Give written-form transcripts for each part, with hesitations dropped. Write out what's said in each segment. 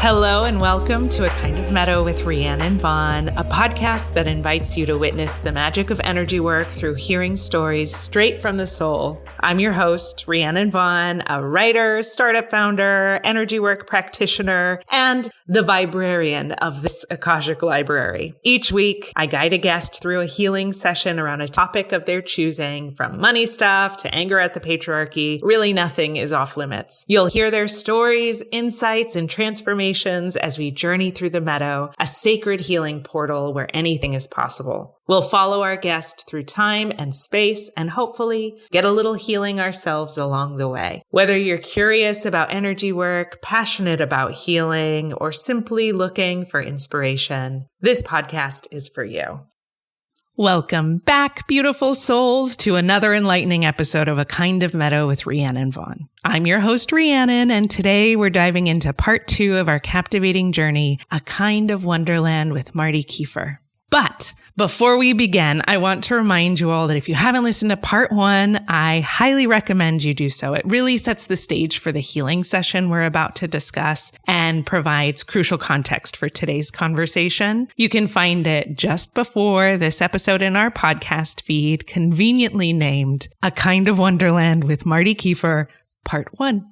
Hello and welcome to A Kind of Meadow with Rhiannon, a podcast that invites you to witness the magic of energy work through hearing stories straight from the soul. I'm your host, Rhiannon, a writer, startup founder, energy work practitioner, and the librarian of this Akashic library. Each week, I guide a guest through a healing session around a topic of their choosing, from money stuff to anger at the patriarchy. Really, nothing is off limits. You'll hear their stories, insights, and transformations as we journey through the meadow, a sacred healing portal where anything is possible. We'll follow our guest through time and space and hopefully get a little healing ourselves along the way. Whether you're curious about energy work, passionate about healing, or simply looking for inspiration, this podcast is for you. Welcome back, beautiful souls, to another enlightening episode of A Kind of Meadow with Rhiannon. I'm your host, Rhiannon, and today we're diving into part 2 of our captivating journey, A Kind of Wonderland with Marti Keefer. But before we begin, I want to remind you all that if you haven't listened to part 1, I highly recommend you do so. It really sets the stage for the healing session we're about to discuss and provides crucial context for today's conversation. You can find it just before this episode in our podcast feed, conveniently named A Kind of Wonderland with Marti Keefer, Part 1.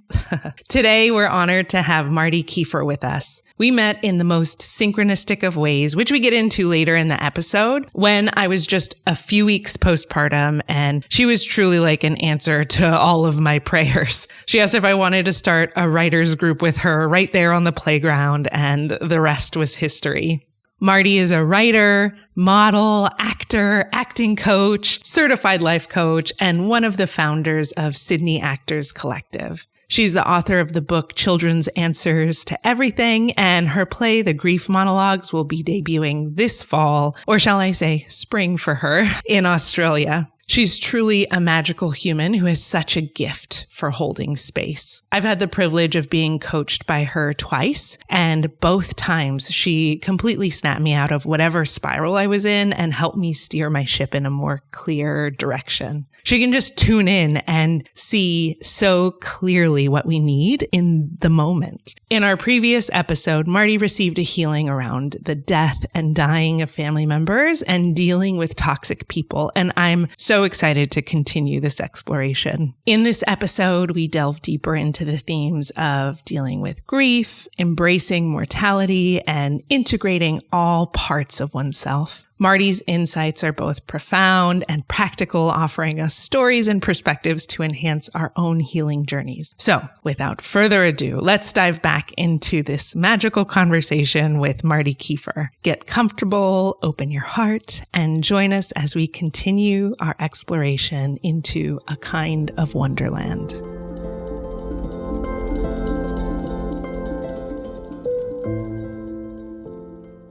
Today, we're honored to have Marti Keefer with us. We met in the most synchronistic of ways, which we get into later in the episode, when I was just a few weeks postpartum, and she was truly like an answer to all of my prayers. She asked if I wanted to start a writer's group with her right there on the playground, and the rest was history. Marti is a writer, model, actor, acting coach, certified life coach, and one of the founders of Sydney Actors Collective. She's the author of the book Children's Answers to Everything, and her play, The Grief Monologues, will be debuting this fall, or shall I say spring for her, in Australia. She's truly a magical human who has such a gift for holding space. I've had the privilege of being coached by her twice, and both times she completely snapped me out of whatever spiral I was in and helped me steer my ship in a more clear direction. She can just tune in and see so clearly what we need in the moment. In our previous episode, Marti received a healing around the death and dying of family members and dealing with toxic people, and I'm so excited to continue this exploration. In this episode, we delve deeper into the themes of dealing with grief, embracing mortality, and integrating all parts of oneself. Marti's insights are both profound and practical, offering us stories and perspectives to enhance our own healing journeys. So, without further ado, let's dive back into this magical conversation with Marti Keefer. Get comfortable, open your heart, and join us as we continue our exploration into A Kind of Wonderland.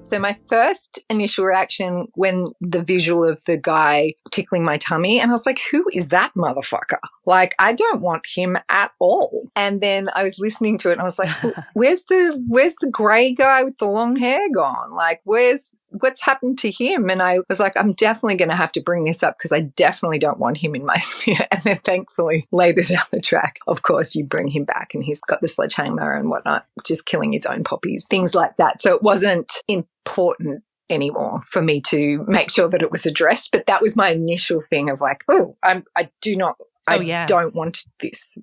So my first initial reaction when the visual of the guy tickling my tummy, and I was like, who is that motherfucker? Like, I don't want him at all. And then I was listening to it and I was like, where's the gray guy with the long hair gone? Like, what's happened to him? And I was like, I'm definitely going to have to bring this up because I definitely don't want him in my sphere. And then thankfully later down the track, of course, you bring him back and he's got the sledgehammer and whatnot, just killing his own poppies, things like that. So it wasn't important anymore for me to make sure that it was addressed. But that was my initial thing of like, I don't want this,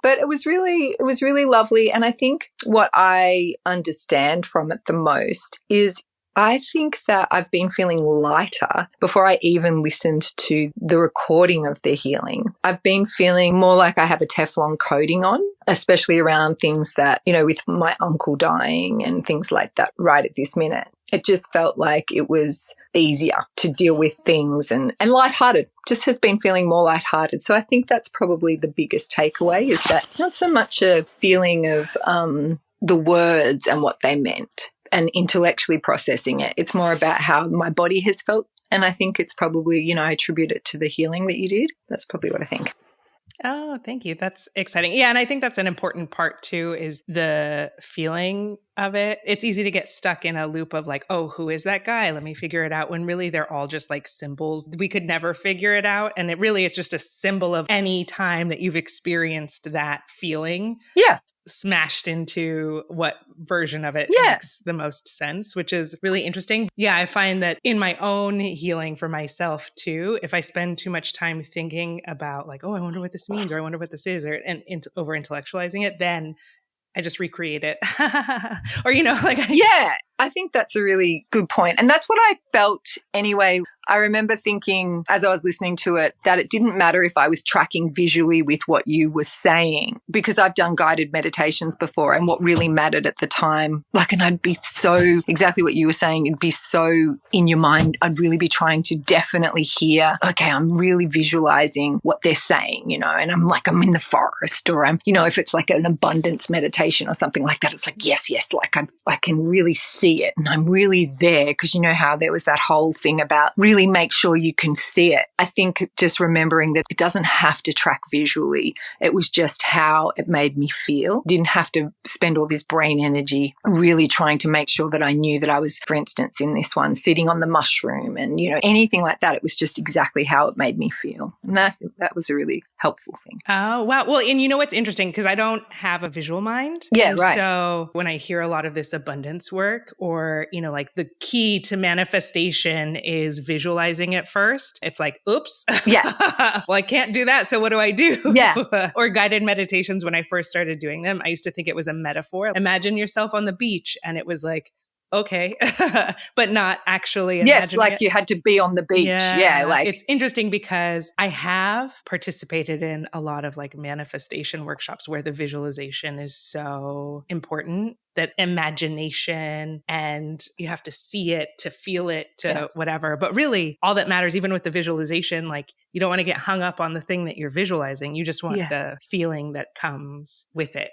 but it was really lovely. And I think what I understand from it the most is I think that I've been feeling lighter before I even listened to the recording of the healing. I've been feeling more like I have a Teflon coating on, especially around things that, with my uncle dying and things like that right at this minute. It just felt like it was easier to deal with things and lighthearted, just has been feeling more lighthearted. So I think that's probably the biggest takeaway, is that it's not so much a feeling of the words and what they meant and intellectually processing it. It's more about how my body has felt. And I think it's probably, I attribute it to the healing that you did. That's probably what I think. Oh, thank you. That's exciting. Yeah. And I think that's an important part too, is the feeling of it. It's easy to get stuck in a loop of like, oh, who is that guy? Let me figure it out. When really they're all just like symbols. We could never figure it out. And it's just a symbol of any time that you've experienced that feeling. Yeah. smashed into what version of it Yeah. makes the most sense, which is really interesting. Yeah, I find that in my own healing for myself too, if I spend too much time thinking about like, oh, I wonder what this means, or I wonder what this is, or over intellectualizing it, then I just recreate it. Or, Yeah, I think that's a really good point. And that's what I felt anyway. I remember thinking as I was listening to it that it didn't matter if I was tracking visually with what you were saying, because I've done guided meditations before, and what really mattered at the time, and I'd be so exactly what you were saying, it'd be so in your mind. I'd really be trying to definitely hear, okay, I'm really visualizing what they're saying, and I'm in the forest, or I'm, if it's like an abundance meditation or something like that, it's like, yes, I can really see it and I'm really there, because how there was that whole thing about really make sure you can see it. I think just remembering that it doesn't have to track visually. It was just how it made me feel. Didn't have to spend all this brain energy really trying to make sure that I knew that I was, for instance, in this one, sitting on the mushroom and, anything like that. It was just exactly how it made me feel. And that was a really helpful thing. Oh, wow. Well, and what's interesting, because I don't have a visual mind. Yeah, and right. So when I hear a lot of this abundance work, or, like the key to manifestation is visualizing it first, it's like, oops. Yeah. Well, I can't do that. So what do I do? Yeah. Or guided meditations, when I first started doing them, I used to think it was a metaphor. Imagine yourself on the beach. And it was like, okay, but not actually imagining it. You had to be on the beach. Yeah, it's interesting because I have participated in a lot of manifestation workshops where the visualization is so important, that imagination, and you have to see it to feel it to whatever. But really, all that matters, even with the visualization, you don't want to get hung up on the thing that you're visualizing. You just want the feeling that comes with it.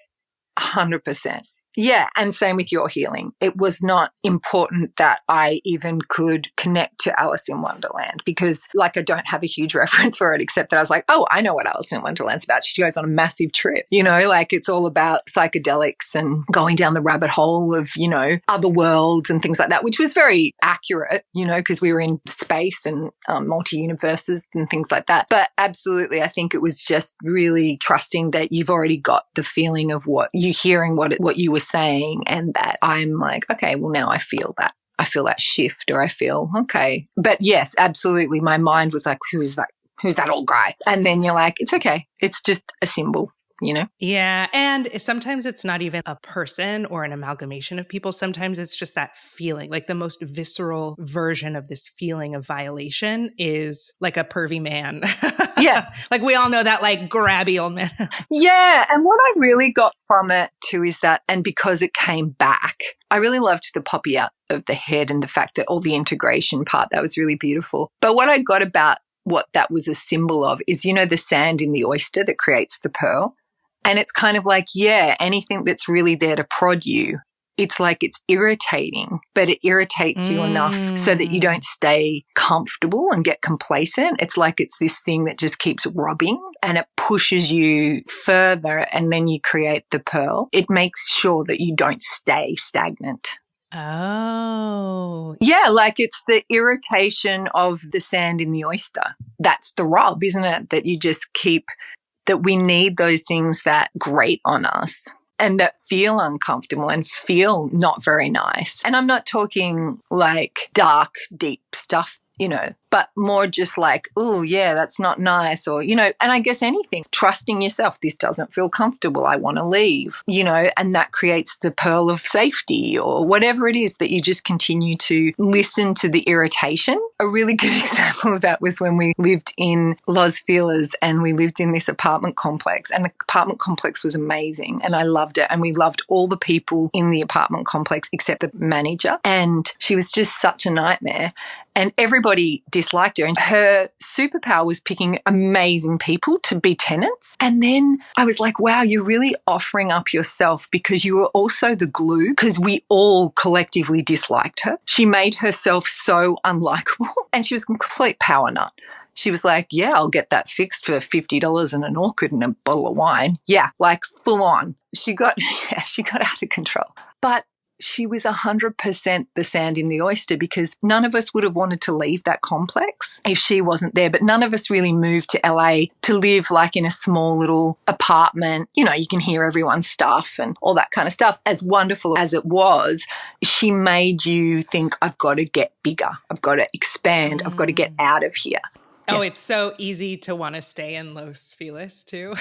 100%. Yeah, and same with your healing. It was not important that I even could connect to Alice in Wonderland, because I don't have a huge reference for it, except that I was like, oh, I know what Alice in Wonderland's about. She goes on a massive trip, it's all about psychedelics and going down the rabbit hole of, other worlds and things like that, which was very accurate, because we were in space and multi-universes and things like that. But absolutely, I think it was just really trusting that you've already got the feeling of what you're hearing, what you were saying, and that I'm like, okay, well, now I feel that. I feel that shift, or I feel, okay. But yes, absolutely. My mind was like, who's that old guy? And then you're like, it's okay. It's just a symbol. Yeah. And sometimes it's not even a person or an amalgamation of people. Sometimes it's just that feeling, the most visceral version of this feeling of violation is like a pervy man. Yeah. We all know that grabby old man. Yeah. And what I really got from it too is that, and because it came back, I really loved the poppy out of the head and the fact that all the integration part, that was really beautiful. But what I got about what that was a symbol of is, the sand in the oyster that creates the pearl. And it's kind of like, anything that's really there to prod you, it's it's irritating, but it irritates you enough so that you don't stay comfortable and get complacent. It's it's this thing that just keeps rubbing and it pushes you further, and then you create the pearl. It makes sure that you don't stay stagnant. Oh. Yeah, it's the irritation of the sand in the oyster. That's the rub, isn't it? That you just keep... that we need those things that grate on us and that feel uncomfortable and feel not very nice. And I'm not talking dark, deep stuff, but more just oh, yeah, that's not nice, or, and I guess anything, trusting yourself, this doesn't feel comfortable, I want to leave, and that creates the pearl of safety, or whatever it is that you just continue to listen to the irritation. A really good example of that was when we lived in Los Feliz, and we lived in this apartment complex, and the apartment complex was amazing and I loved it, and we loved all the people in the apartment complex except the manager, and she was just such a nightmare. And everybody disliked her. And her superpower was picking amazing people to be tenants. And then I was like, wow, you're really offering up yourself, because you were also the glue, because we all collectively disliked her. She made herself so unlikable, and she was a complete power nut. She was like, yeah, I'll get that fixed for $50 and an orchid and a bottle of wine. Yeah, full on. She got out of control. But she was 100% the sand in the oyster, because none of us would have wanted to leave that complex if she wasn't there. But none of us really moved to LA to live like in a small little apartment. You know, you can hear everyone's stuff and all that kind of stuff. As wonderful as it was, she made you think, I've got to get bigger. I've got to expand. I've got to get out of here. Oh, it's so easy to want to stay in Los Feliz too.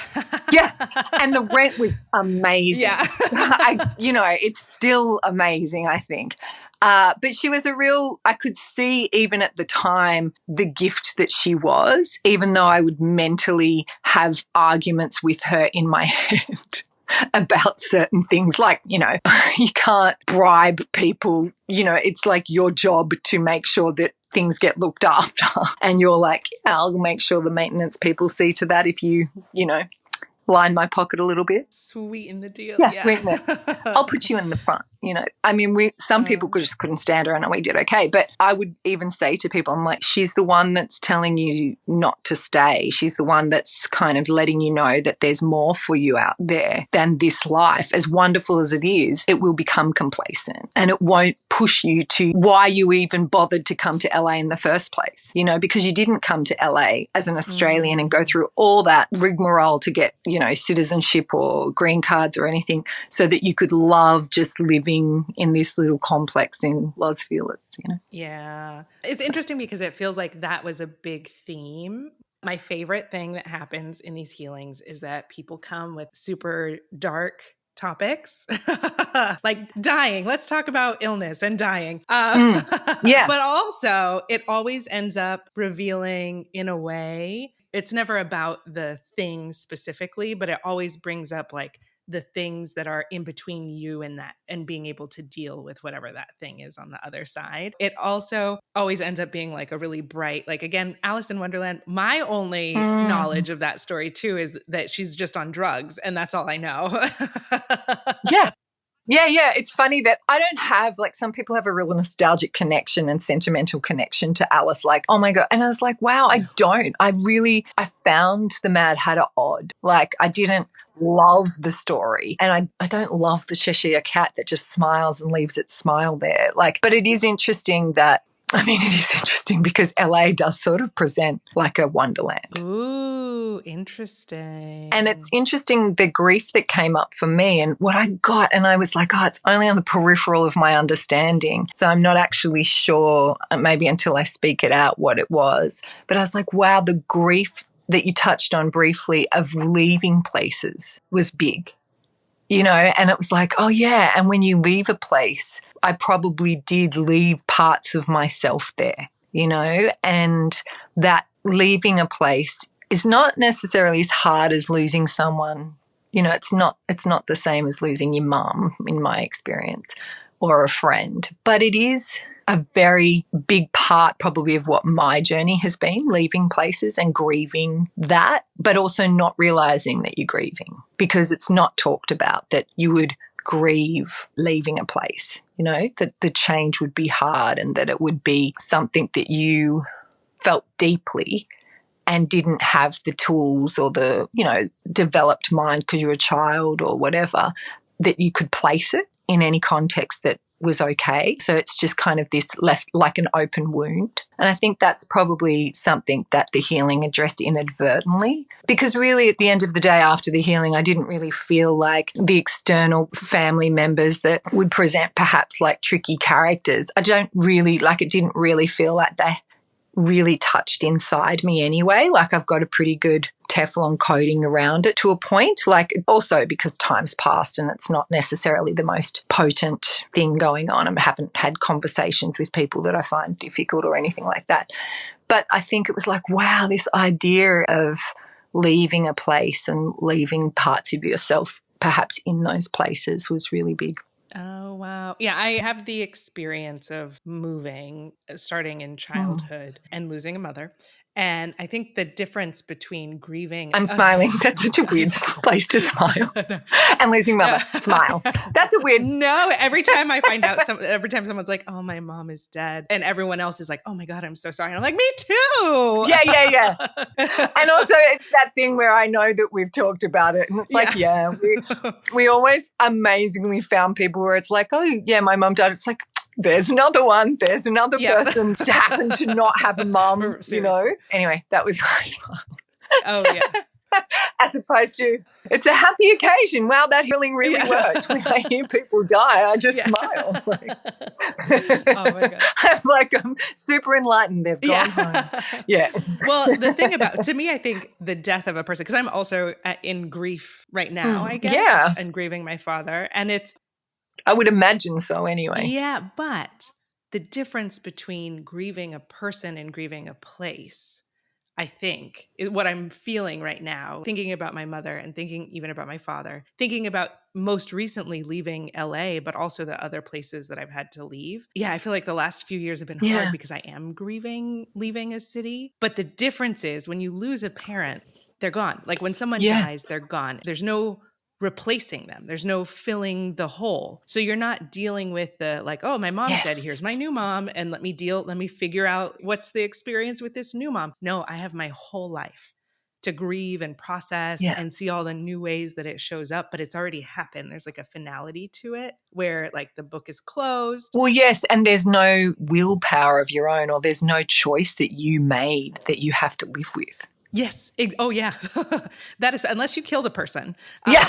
Yeah. And the rent was amazing. Yeah. It's still amazing, I think. But she was I could see even at the time the gift that she was, even though I would mentally have arguments with her in my head about certain things, like, you can't bribe people. It's like your job to make sure that things get looked after. And you're like, yeah, I'll make sure the maintenance people see to that if you line my pocket a little bit. Sweeten the deal. Yeah, sweeten it. I'll put you in the front, some people just couldn't stand her and we did okay. But I would even say to people, I'm like, she's the one that's telling you not to stay. She's the one that's kind of letting you know that there's more for you out there than this life. As wonderful as it is, it will become complacent and it won't push you to why you even bothered to come to LA in the first place, because you didn't come to LA as an Australian and go through all that rigmarole to get, citizenship or green cards or anything, so that you could love just living in this little complex in Los Feliz, Yeah. It's interesting because it feels like that was a big theme. My favorite thing that happens in these healings is that people come with super dark topics like dying. Let's talk about illness and dying. Yeah. But also it always ends up revealing, in a way, it's never about the thing specifically, but it always brings up like the things that are in between you and that, and being able to deal with whatever that thing is on the other side. It also always ends up being like a really bright, like, again, Alice in Wonderland. My only knowledge of that story too is that she's just on drugs, and that's all I know. Yeah. Yeah. It's funny that I don't have, like, some people have a real nostalgic connection and sentimental connection to Alice, like, oh my God. And I was like, wow, I don't. I found the Mad Hatter odd. Like, I didn't love the story. And I don't love the Cheshire Cat that just smiles and leaves its smile there. Like, but it is interesting because LA does sort of present like a wonderland. Ooh, interesting. And it's interesting, the grief that came up for me and what I got. And I was like, oh, it's only on the peripheral of my understanding. So I'm not actually sure, maybe until I speak it out, what it was. But I was like, wow, the grief that you touched on briefly of leaving places was big, and it was like, oh yeah. And when you leave a place, I probably did leave parts of myself there, and that leaving a place is not necessarily as hard as losing someone. It's not the same as losing your mum, in my experience, or a friend, but it is a very big part probably of what my journey has been, leaving places and grieving that, but also not realizing that you're grieving, because it's not talked about that you would grieve leaving a place, that the change would be hard and that it would be something that you felt deeply and didn't have the tools or the, developed mind because you're a child or whatever, that you could place it in any context that was okay. So it's just kind of this left like an open wound. And I think that's probably something that the healing addressed inadvertently, because really at the end of the day after the healing, I didn't really feel like the external family members that would present perhaps like tricky characters. It didn't really feel like they really touched inside me anyway. Like, I've got a pretty good Teflon coating around it to a point, like, also because time's passed and it's not necessarily the most potent thing going on. I haven't had conversations with people that I find difficult or anything like that. But I think it was like, wow, this idea of leaving a place and leaving parts of yourself perhaps in those places was really big. Oh, wow. Yeah, I have the experience of moving, starting in childhood and losing a mother. And I think the difference between grieving... I'm smiling. That's such a weird place to smile. And losing mother, smile. That's a weird... No, every time I find out, every time someone's like, oh, my mom is dead, and everyone else is like, oh my God, I'm so sorry. And I'm like, me too. Yeah. And also it's that thing where I know that we've talked about it. And it's like, we always amazingly found people where it's like, oh, yeah, my mom died. It's like, there's another one. There's another person to happen to not have a mum, you know. Anyway, that was my smile. Oh, yeah. As opposed to, it's a happy occasion. Wow, that healing really worked. When I hear people die, I just smile. Like, oh, my God. I'm super enlightened. They've gone home. Yeah. Well, the thing about, to me, I think the death of a person, because I'm also in grief right now, I guess, and grieving my father. And it's, I would imagine so anyway. Yeah, but the difference between grieving a person and grieving a place, I think, is what I'm feeling right now, thinking about my mother and thinking even about my father, thinking about most recently leaving LA, but also the other places that I've had to leave. Yeah, I feel like the last few years have been hard because I am grieving leaving a city. But the difference is when you lose a parent, they're gone. Like when someone dies, they're gone. There's no replacing them. There's no filling the hole. So you're not dealing with the like, oh, my mom's dead. Here's my new mom. And let me figure out what's the experience with this new mom. No, I have my whole life to grieve and process and see all the new ways that it shows up, but it's already happened. There's like a finality to it where like the book is closed. Well, yes. And there's no willpower of your own, or there's no choice that you made that you have to live with. Yes. Oh, yeah. That is, unless you kill the person. Yeah.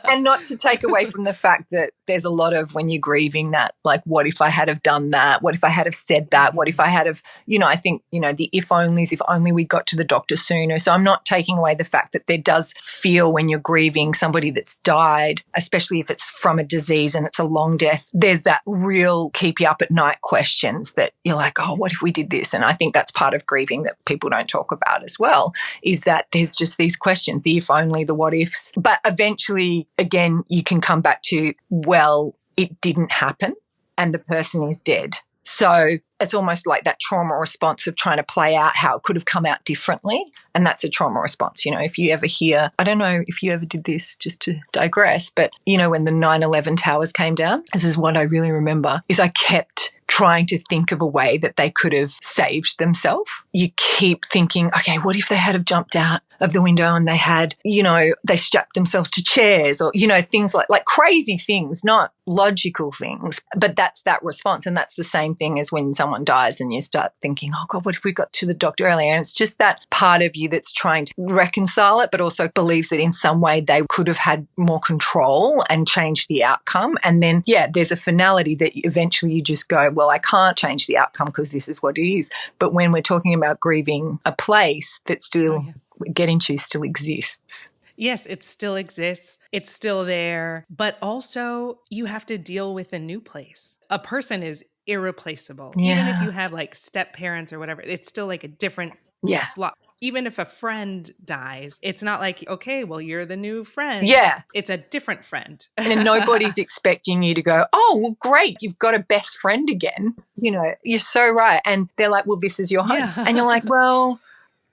and not to take away from the fact that there's a lot of when you're grieving that, like, what if I had have done that? What if I had have said that? What if I had have, I think, the if only we got to the doctor sooner. So I'm not taking away the fact that there does feel when you're grieving somebody that's died, especially if it's from a disease and it's a long death, there's that real keep you up at night questions that you're like, oh, what if we did this? And I think that's part of grieving that people don't talk about as well, is that there's just these questions, the if only, the what ifs. But eventually, again, you can come back to, well, it didn't happen and the person is dead. So it's almost like that trauma response of trying to play out how it could have come out differently. And that's a trauma response. If you ever hear, I don't know if you ever did this, just to digress, but when the 9/11 towers came down, this is what I really remember, is I kept trying to think of a way that they could have saved themselves. You keep thinking, okay, what if they had have jumped out of the window and they had, they strapped themselves to chairs or, things like crazy things, not logical things. But that's that response. And that's the same thing as when someone dies and you start thinking, oh God, what if we got to the doctor earlier? And it's just that part of you that's trying to reconcile it, but also believes that in some way they could have had more control and changed the outcome. And then, there's a finality that eventually you just go, well, I can't change the outcome because this is what it is. But when we're talking about grieving a place that still, getting to still exists. Yes, it still exists. It's still there. But also you have to deal with a new place. A person is irreplaceable. Even if you have like step parents or whatever, it's still like a different slot. Even if a friend dies, it's not like, okay, well, you're the new friend. Yeah. It's a different friend. And nobody's expecting you to go, oh, well, great, you've got a best friend again. You're so right. And they're like, well, this is your home. Yeah. And you're like, well,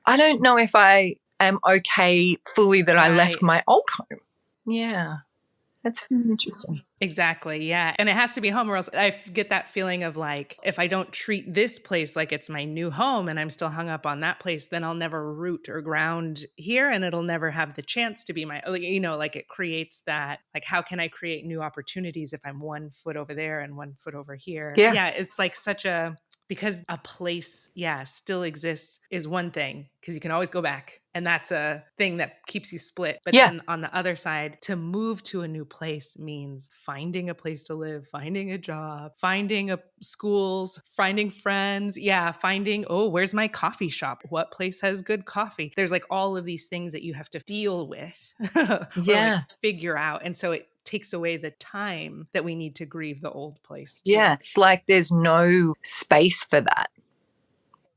I don't know if I am okay fully that I left my old home. Yeah. That's interesting. Exactly. Yeah. And it has to be home or else I get that feeling of like, if I don't treat this place like it's my new home and I'm still hung up on that place, then I'll never root or ground here and it'll never have the chance to be my, like it creates that, like, how can I create new opportunities if I'm 1 foot over there and 1 foot over here? Yeah. It's like because a place, still exists is one thing because you can always go back. And that's a thing that keeps you split. But then on the other side, to move to a new place means finding a place to live, finding a job, finding schools, finding friends. Yeah, finding, where's my coffee shop? What place has good coffee? There's like all of these things that you have to deal with or like figure out. And so it takes away the time that we need to grieve the old place too. Yeah, it's like there's no space for that.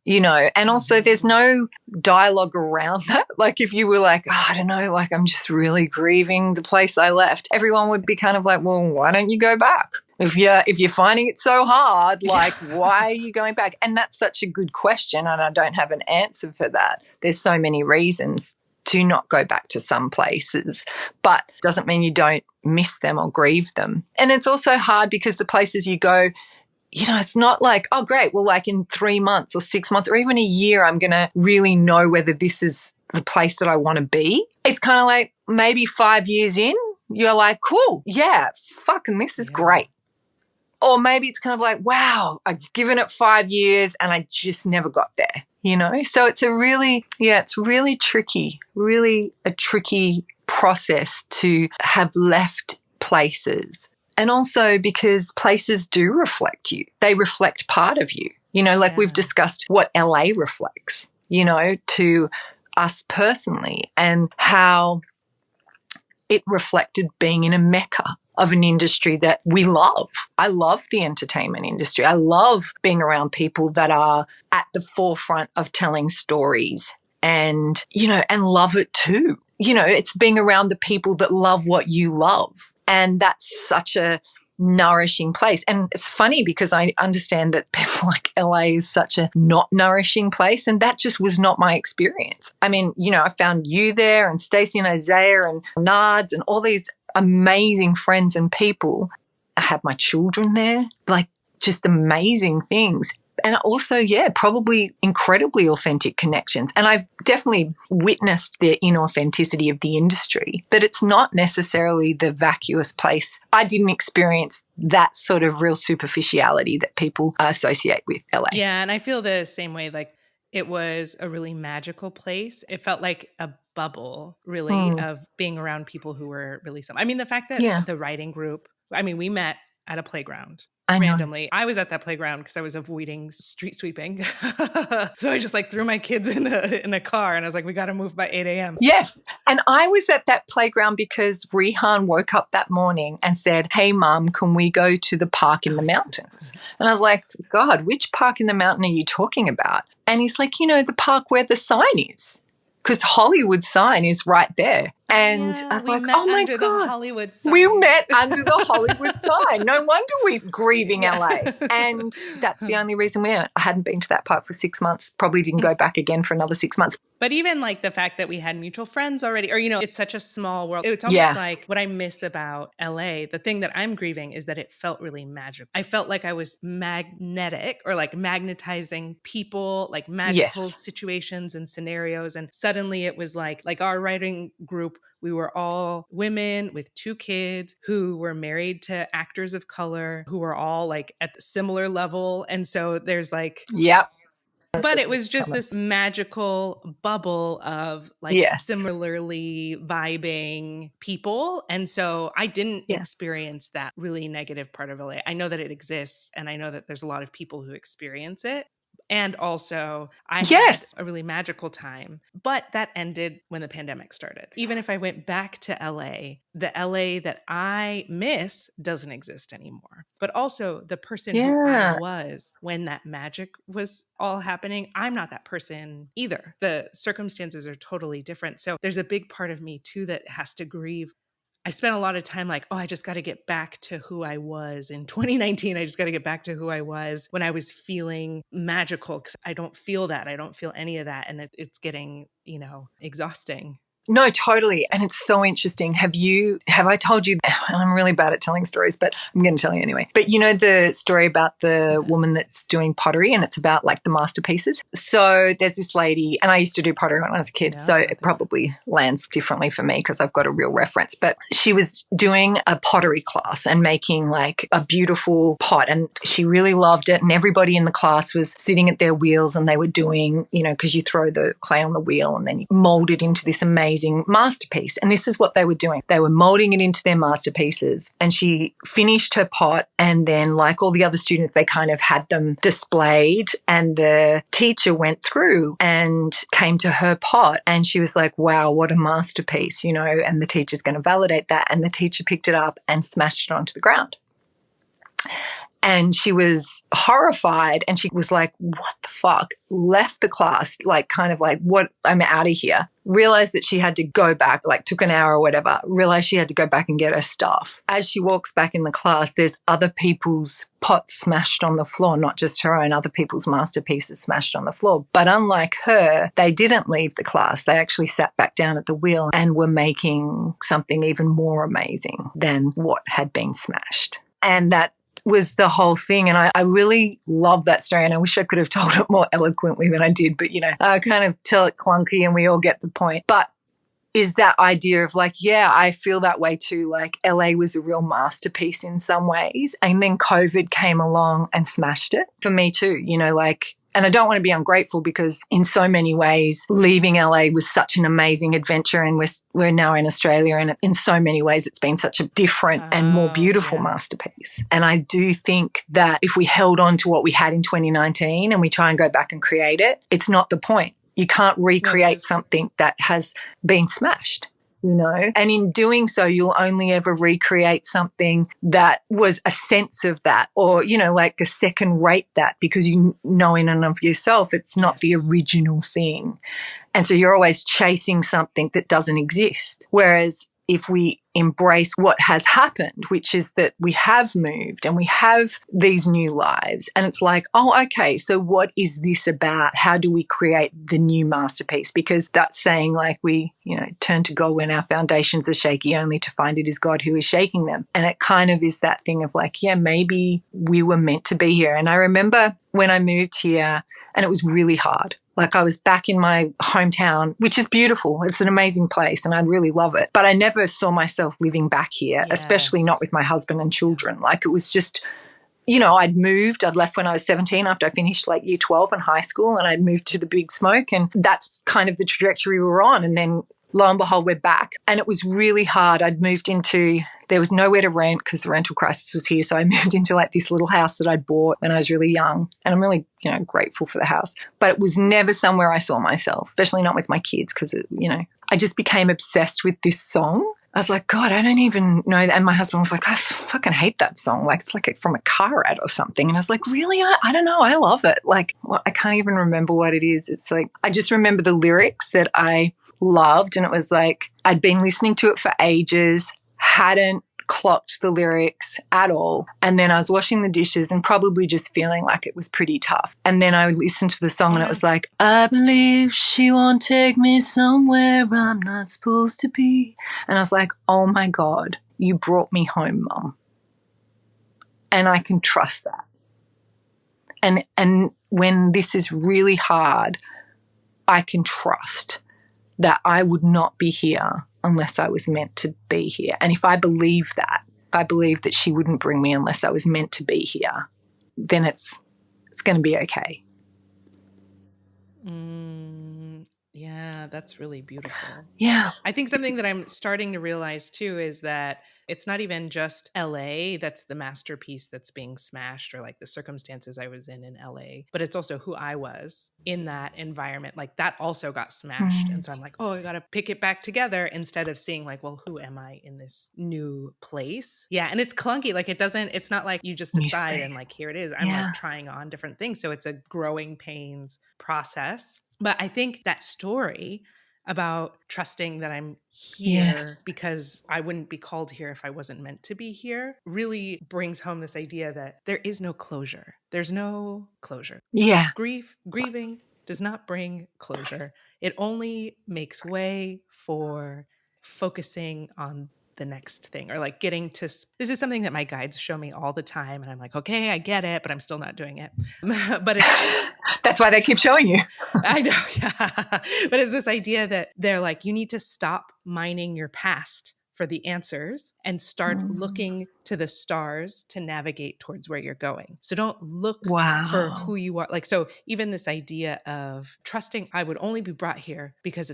And also there's no dialogue around that. Like if you were like, I don't know, like I'm just really grieving the place I left, everyone would be kind of like, well, why don't you go back? if you're finding it so hard, like, why are you going back? And that's such a good question, and I don't have an answer for that. There's so many reasons to not go back to some places, but doesn't mean you don't miss them or grieve them. And it's also hard because the places you go, you know, it's not like, oh, great, well, like in 3 months or 6 months or even a year, I'm going to really know whether this is the place that I want to be. It's kind of like maybe 5 years in, you're like, cool, yeah, fucking this is great. Or maybe it's kind of like, wow, I've given it 5 years and I just never got there, you know? So it's it's really tricky, really a tricky process to have left places. And also because places do reflect you. They reflect part of you. You know, like we've discussed what LA reflects, you know, to us personally, and how it reflected being in a mecca of an industry that we love. I love the entertainment industry. I love being around people that are at the forefront of telling stories and, you know, and love it too. You know, it's being around the people that love what you love. And that's such a nourishing place. And it's funny because I understand that people like LA is such a not nourishing place, and that just was not my experience. I mean, you know, I found you there and Stacey and Isaiah and Nards and all these amazing friends and people. I had my children there, like just amazing things. And also, probably incredibly authentic connections. And I've definitely witnessed the inauthenticity of the industry, but it's not necessarily the vacuous place. I didn't experience that sort of real superficiality that people associate with LA. Yeah, and I feel the same way. Like, it was a really magical place. It felt like a bubble, really, of being around people who were really I mean, the fact that the writing group, I mean, we met at a playground. Randomly. I was at that playground because I was avoiding street sweeping. So I just like threw my kids in a car and I was like, we got to move by 8 a.m. Yes. And I was at that playground because Rhiannon woke up that morning and said, hey, Mum, can we go to the park in the mountains? And I was like, God, which park in the mountain are you talking about? And he's like, you know, the park where the sign is. Because Hollywood sign is right there. And I was like, oh my God. The Hollywood sign. We met under the Hollywood sign. No wonder we're grieving LA. And that's the only reason we went. I hadn't been to that park for 6 months, probably didn't go back again for another 6 months. But even like the fact that we had mutual friends already, or, you know, it's such a small world. It's almost like what I miss about LA. The thing that I'm grieving is that it felt really magical. I felt like I was magnetic, or like magnetizing people, like magical situations and scenarios. And suddenly it was like our writing group, we were all women with 2 kids who were married to actors of color, who were all like at the similar level. And so there's like, but it was just this magical bubble of like similarly vibing people. And so I didn't experience that really negative part of LA. I know that it exists, and I know that there's a lot of people who experience it. And also, I had a really magical time, but that ended when the pandemic started. Even if I went back to LA, the LA that I miss doesn't exist anymore. But also, the person who I was when that magic was all happening, I'm not that person either. The circumstances are totally different. So there's a big part of me too that has to grieve. I spent a lot of time like, I just got to get back to who I was in 2019. I just got to get back to who I was when I was feeling magical, because I don't feel that. I don't feel any of that. And it's getting, you know, exhausting. No, totally. And it's so interesting. Have I told you, I'm really bad at telling stories, but I'm going to tell you anyway. But you know the story about the woman that's doing pottery, and it's about like the masterpieces. So there's this lady, and I used to do pottery when I was a kid. So it probably lands differently for me because I've got a real reference. But she was doing a pottery class and making like a beautiful pot, and she really loved it. And everybody in the class was sitting at their wheels, and they were doing, you know, because you throw the clay on the wheel and then you mold it into this amazing masterpiece. And this is what they were doing. They were molding it into their masterpieces. And she finished her pot, and then like all the other students, they kind of had them displayed, and the teacher went through and came to her pot, and she was like, wow, what a masterpiece, you know, and the teacher's going to validate that. And the teacher picked it up and smashed it onto the ground. And she was horrified and she was like, what the fuck? Left the class, like kind of like, what? I'm out of here. Realized that she had to go back, like took an hour or whatever, realized she had to go back and get her stuff. As she walks back in the class, there's other people's pots smashed on the floor, not just her own, other people's masterpieces smashed on the floor. But unlike her, they didn't leave the class. They actually sat back down at the wheel and were making something even more amazing than what had been smashed. And that was the whole thing. And I really love that story. And I wish I could have told it more eloquently than I did. But, you know, I kind of tell it clunky and we all get the point. But is that idea of like, yeah, I feel that way too. Like LA was a real masterpiece in some ways. And then COVID came along and smashed it for me too. You know, like, and I don't want to be ungrateful because in so many ways, leaving LA was such an amazing adventure and we're now in Australia and in so many ways it's been such a different and more beautiful masterpiece. And I do think that if we held on to what we had in 2019 and we try and go back and create it, it's not the point. You can't recreate something that has been smashed. You know, and in doing so, you'll only ever recreate something that was a sense of that or, you know, like a second rate that because you know in and of yourself, it's not the original thing. And so you're always chasing something that doesn't exist. Whereas if we embrace what has happened, which is that we have moved and we have these new lives. And it's like, oh, okay, so what is this about? How do we create the new masterpiece? Because that's saying like we, you know, turn to God when our foundations are shaky only to find it is God who is shaking them. And it kind of is that thing of like, yeah, maybe we were meant to be here. And I remember when I moved here and it was really hard. Like I was back in my hometown, which is beautiful. It's an amazing place and I really love it. But I never saw myself living back here, especially not with my husband and children. Like it was just, you know, I'd moved. I'd left when I was 17 after I finished like year 12 in high school and I'd moved to the Big Smoke and that's kind of the trajectory we were on. And then lo and behold, we're back. And it was really hard. I'd moved into, there was nowhere to rent because the rental crisis was here. So I moved into like this little house that I'd bought when I was really young. And I'm really, you know, grateful for the house. But it was never somewhere I saw myself, especially not with my kids because, you know, I just became obsessed with this song. I was like, God, I don't even know. And my husband was like, I fucking hate that song. Like, it's like from a car ad or something. And I was like, really? I don't know. I love it. Like, well, I can't even remember what it is. It's like, I just remember the lyrics that I loved. And it was like, I'd been listening to it for ages, hadn't clocked the lyrics at all. And then I was washing the dishes and probably just feeling like it was pretty tough. And then I would listen to the song and it was like, I believe she won't take me somewhere I'm not supposed to be. And I was like, oh my God, you brought me home, Mum. And I can trust that. And when this is really hard, I can trust that I would not be here unless I was meant to be here. And if I believe that, if I believe that she wouldn't bring me unless I was meant to be here, then it's going to be okay. Yeah, that's really beautiful. Yeah. I think something that I'm starting to realize too is that it's not even just LA that's the masterpiece that's being smashed or like the circumstances I was in LA, but it's also who I was in that environment. Like that also got smashed. And so I'm like, oh, I got to pick it back together instead of seeing like, well, who am I in this new place? Yeah. And it's clunky. Like it's not like you just decide and like, here it is. I'm like trying on different things. So it's a growing pains process. But I think that story about trusting that I'm here because I wouldn't be called here if I wasn't meant to be here really brings home this idea that there is no closure. There's no closure. Yeah. Grieving does not bring closure. It only makes way for focusing on the next thing or like getting to, this is something that my guides show me all the time. And I'm like, okay, I get it, but I'm still not doing it. But that's why they keep showing you. I know. Yeah. But it's this idea that they're like, you need to stop mining your past for the answers and start looking to the stars to navigate towards where you're going. So don't look for who you are. Like, so even this idea of trusting, I would only be brought here because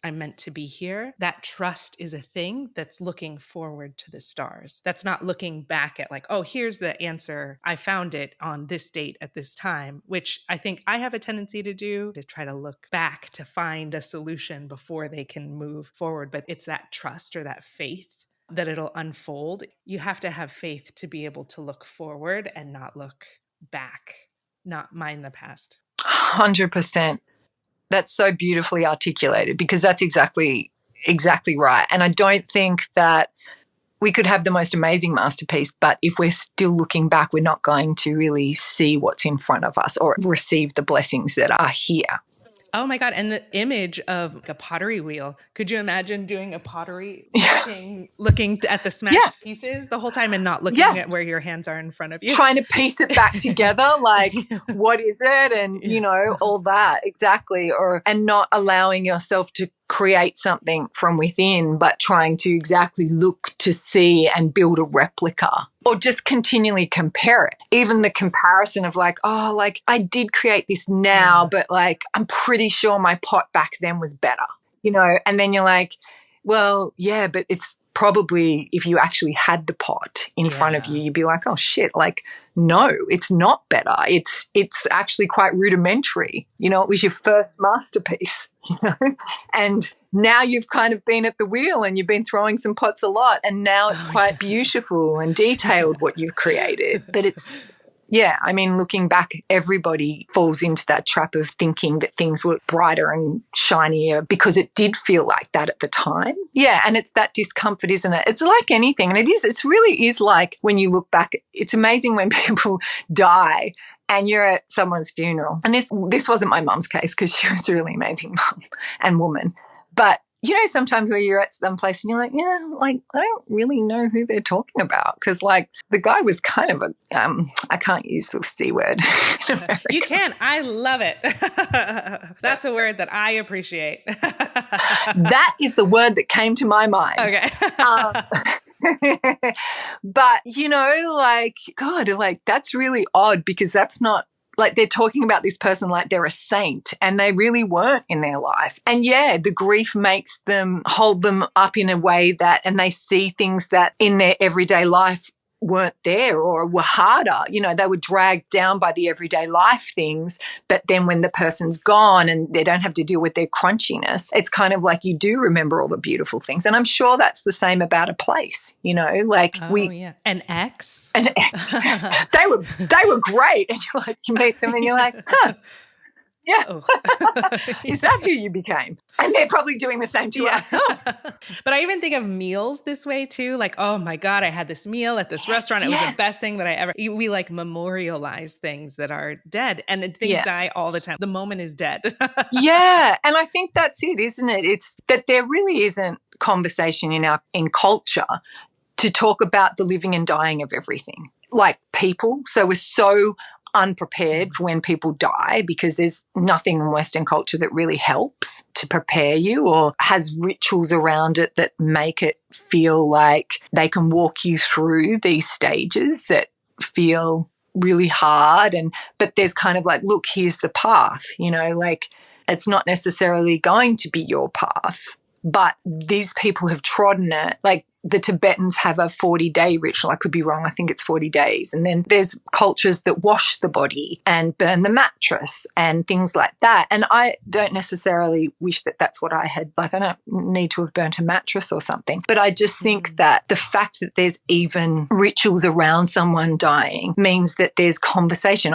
I'm meant to be here. That trust is a thing that's looking forward to the stars. That's not looking back at like, oh, here's the answer. I found it on this date at this time, which I think I have a tendency to do, to try to look back to find a solution before they can move forward. But it's that trust or that faith that it'll unfold. You have to have faith to be able to look forward and not look back, not mind the past. 100%. That's so beautifully articulated, because that's exactly right. And I don't think that we could have the most amazing masterpiece, but if we're still looking back, we're not going to really see what's in front of us or receive the blessings that are here. Oh my God. And the image of a pottery wheel. Could you imagine doing a pottery, looking at the smashed pieces the whole time and not looking at where your hands are in front of you? Trying to piece it back together, like, what is it? And, you know, all that. Exactly. And not allowing yourself to create something from within, but trying to exactly look to see and build a replica, or just continually compare it. Even the comparison of like, oh, like I did create this now, but like I'm pretty sure my pot back then was better, you know? And then you're like, well, yeah, but it's probably, if you actually had the pot in front of you, you'd be like, oh shit, like, no, it's not better. It's actually quite rudimentary. You know, it was your first masterpiece, you know, and now you've kind of been at the wheel and you've been throwing some pots a lot, and now it's quite beautiful and detailed what you've created. But it's, I mean, looking back, everybody falls into that trap of thinking that things were brighter and shinier because it did feel like that at the time. Yeah, and it's that discomfort, isn't it? It's like anything, and it really is like when you look back, it's amazing when people die and you're at someone's funeral. And this wasn't my mum's case because she was a really amazing mum and woman. But you know, sometimes where you're at some place and you're like, yeah, like I don't really know who they're talking about, because like the guy was kind of I can't use the C word. You can. I love it. That's a word that I appreciate. That is the word that came to my mind. Okay. But you know, like, God, like that's really odd, because that's not, like, they're talking about this person like they're a saint, and they really weren't in their life. And the grief makes them hold them up in a way that, and they see things that in their everyday life weren't there or were harder. You know, they were dragged down by the everyday life things. But then when the person's gone and they don't have to deal with their crunchiness, it's kind of like you do remember all the beautiful things. And I'm sure that's the same about a place, you know, like An ex. They were great. And you're like, you meet them and you're like, huh. Yeah. Oh. Is that who you became? And they're probably doing the same to us. Oh. But I even think of meals this way too. Like, oh my God, I had this meal at this restaurant. It was the best thing that I ever, we like memorialize things that are dead, and things die all the time. The moment is dead. Yeah. And I think that's it, isn't it? It's that there really isn't conversation in culture to talk about the living and dying of everything, like people. So we're so unprepared for when people die, because there's nothing in Western culture that really helps to prepare you or has rituals around it that make it feel like they can walk you through these stages that feel really hard. But there's kind of like, look, here's the path, you know, like it's not necessarily going to be your path, but these people have trodden it. Like the Tibetans have a 40-day ritual. I could be wrong. I think it's 40 days. And then there's cultures that wash the body and burn the mattress and things like that. And I don't necessarily wish that that's what I had. Like, I don't need to have burnt a mattress or something. But I just think that the fact that there's even rituals around someone dying means that there's conversation.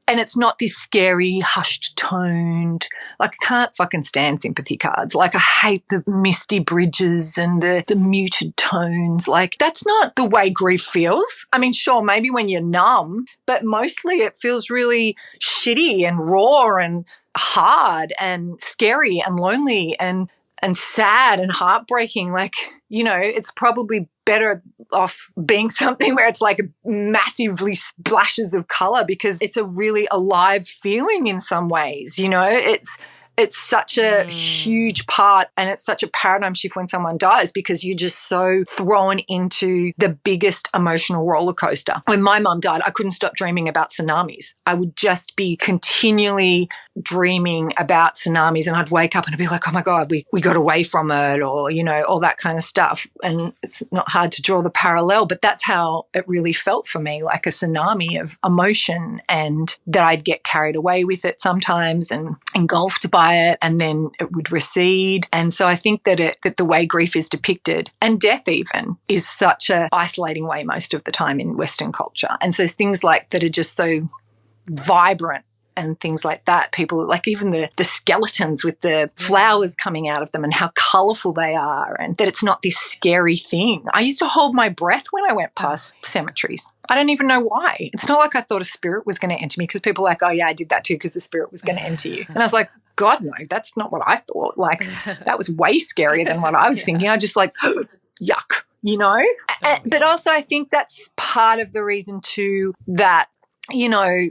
And it's not this scary, hushed toned, like I can't fucking stand sympathy cards. Like I hate the misty bridges and the muted tones. Like that's not the way grief feels. I mean, sure, maybe when you're numb, but mostly it feels really shitty and raw and hard and scary and lonely and sad and heartbreaking. Like, you know, it's probably better off being something where it's like massively splashes of color, because it's a really alive feeling in some ways. You know, it's such a huge part, and it's such a paradigm shift when someone dies, because you're just so thrown into the biggest emotional roller coaster. When my mum died, I couldn't stop dreaming about tsunamis. I would just be continually dreaming about tsunamis, and I'd wake up and I'd be like, oh my God, we got away from it, or, you know, all that kind of stuff. And it's not hard to draw the parallel, but that's how it really felt for me, like a tsunami of emotion, and that I'd get carried away with it sometimes and engulfed by it, and then it would recede. And so I think that the way grief is depicted, and death even, is such a isolating way most of the time in Western culture. And so things like that are just so vibrant and things like that. People, like even the skeletons with the flowers coming out of them and how colourful they are, and that it's not this scary thing. I used to hold my breath when I went past cemeteries. I don't even know why. It's not like I thought a spirit was going to enter me, because people are like, oh yeah, I did that too because the spirit was going to enter you. And I was like, God, no, that's not what I thought. Like, that was way scarier than what I was thinking. I just like, yuck, you know? But also I think that's part of the reason too that, you know,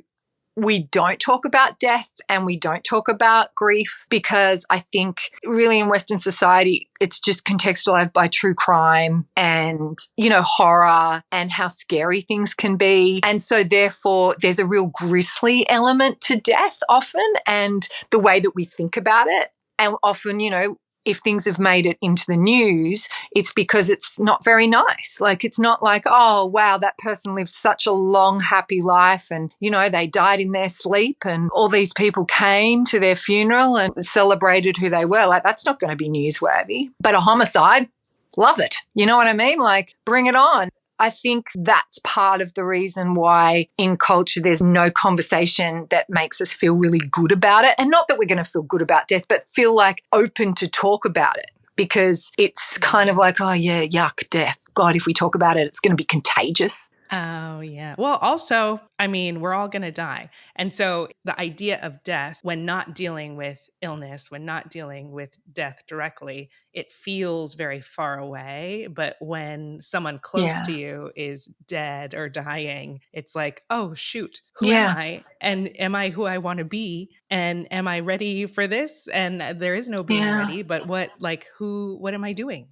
we don't talk about death and we don't talk about grief, because I think really in Western society, it's just contextualized by true crime and, you know, horror and how scary things can be. And so therefore there's a real grisly element to death often, and the way that we think about it. And often, you know, if things have made it into the news, it's because it's not very nice. Like, it's not like, oh, wow, that person lived such a long, happy life and, you know, they died in their sleep and all these people came to their funeral and celebrated who they were. Like, that's not going to be newsworthy. But a homicide, love it. You know what I mean? Like, bring it on. I think that's part of the reason why in culture there's no conversation that makes us feel really good about it. And not that we're going to feel good about death, but feel like open to talk about it, because it's kind of like, oh yeah, yuck, death. God, if we talk about it, it's going to be contagious. Oh, yeah. Well, also, I mean, we're all going to die. And so the idea of death, when not dealing with illness, when not dealing with death directly, it feels very far away. But when someone close to you is dead or dying, it's like, oh, shoot, who am I? And am I who I want to be? And am I ready for this? And there is no being ready, but what am I doing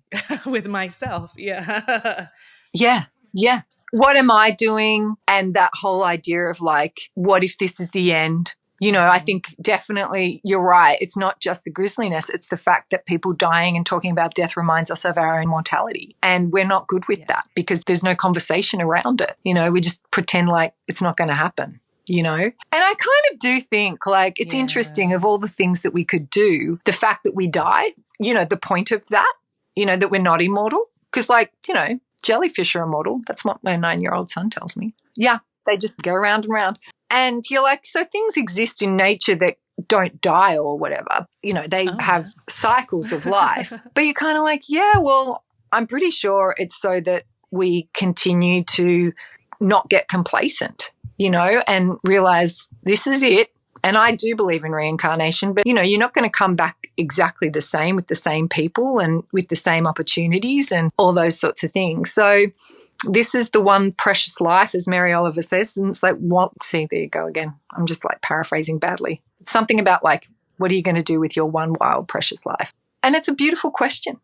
with myself? Yeah. Yeah. Yeah. What am I doing? And that whole idea of like, what if this is the end? You know, I think definitely you're right. It's not just the grisliness. It's the fact that people dying and talking about death reminds us of our own mortality. And we're not good with that, because there's no conversation around it. You know, we just pretend like it's not going to happen, you know? And I kind of do think like it's interesting, of all the things that we could do, the fact that we die, you know, the point of that, you know, that we're not immortal. Because like, you know, jellyfish are immortal. That's what my 9-year-old son tells me. Yeah, they just go round and round. And you're like, so things exist in nature that don't die or whatever. You know, they have cycles of life. But you're kind of like, yeah, well, I'm pretty sure it's so that we continue to not get complacent, you know, and realize this is it. And I do believe in reincarnation, but, you know, you're not going to come back exactly the same with the same people and with the same opportunities and all those sorts of things. So this is the one precious life, as Mary Oliver says. And it's like, see, there you go again. I'm just like paraphrasing badly. It's something about like, what are you going to do with your one wild precious life? And it's a beautiful question,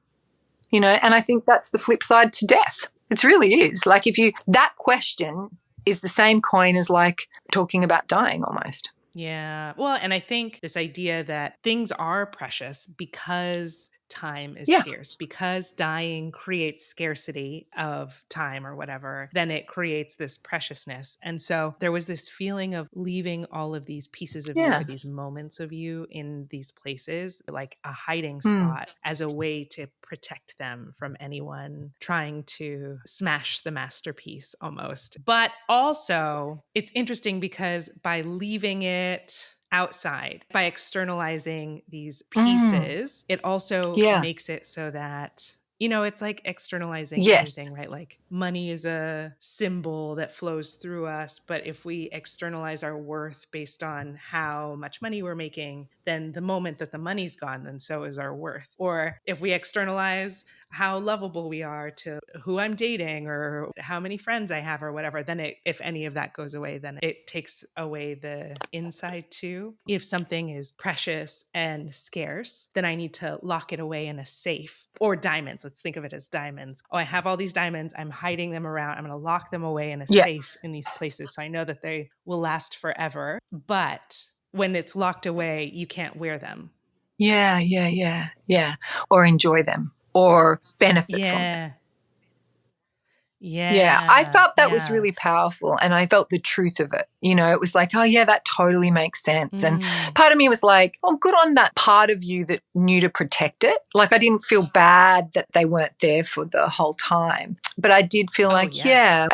you know, and I think that's the flip side to death. It really is. Like that question is the same coin as like talking about dying almost. Yeah. Well, and I think this idea that things are precious because time is scarce, because dying creates scarcity of time or whatever, then it creates this preciousness. And so there was this feeling of leaving all of these pieces of you, or these moments of you in these places, like a hiding spot, as a way to protect them from anyone trying to smash the masterpiece almost. But also it's interesting because by leaving it outside, by externalizing these pieces, it also makes it so that, you know, it's like externalizing anything, right? Like money is a symbol that flows through us. But if we externalize our worth based on how much money we're making, then the moment that the money's gone, then so is our worth. Or if we externalize how lovable we are to who I'm dating or how many friends I have or whatever, then if any of that goes away, then it takes away the inside too. If something is precious and scarce, then I need to lock it away in a safe. Or diamonds. Let's think of it as diamonds. Oh, I have all these diamonds. I'm hiding them around. I'm going to lock them away in a safe in these places, so I know that they will last forever. But when it's locked away, you can't wear them. Yeah. Or enjoy them or benefit from them. Yeah, I felt that was really powerful and I felt the truth of it. You know, it was like, oh, yeah, that totally makes sense. And part of me was like, oh, good on that part of you that knew to protect it. Like, I didn't feel bad that they weren't there for the whole time. But I did feel I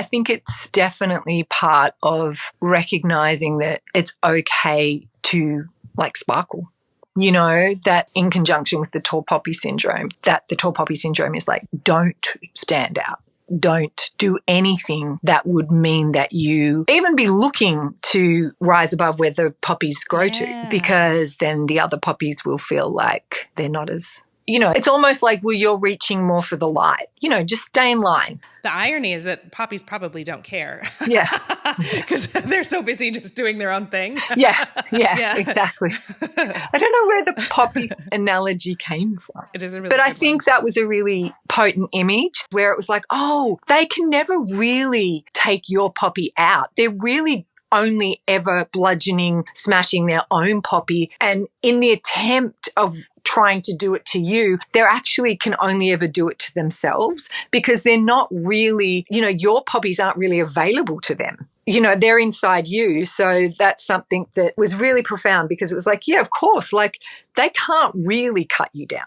think it's definitely part of recognizing that it's okay to like sparkle. You know, that in conjunction with the tall poppy syndrome, that the tall poppy syndrome is like, don't stand out. Don't do anything that would mean that you even be looking to rise above where the poppies grow to, because then the other poppies will feel like they're not as, you know, it's almost like, well, you're reaching more for the light. You know, just stay in line. The irony is that poppies probably don't care. Yeah. Because they're so busy just doing their own thing. Yeah, exactly. I don't know where the poppy analogy came from. It is a really But I good think that was a really potent image where it was like, oh, they can never really take your poppy out. They're really only ever bludgeoning, smashing their own poppy. And in the attempt of trying to do it to you, they actually can only ever do it to themselves because they're not really, you know, your poppies aren't really available to them. You know, they're inside you. So that's something that was really profound because it was like, yeah, of course, like they can't really cut you down.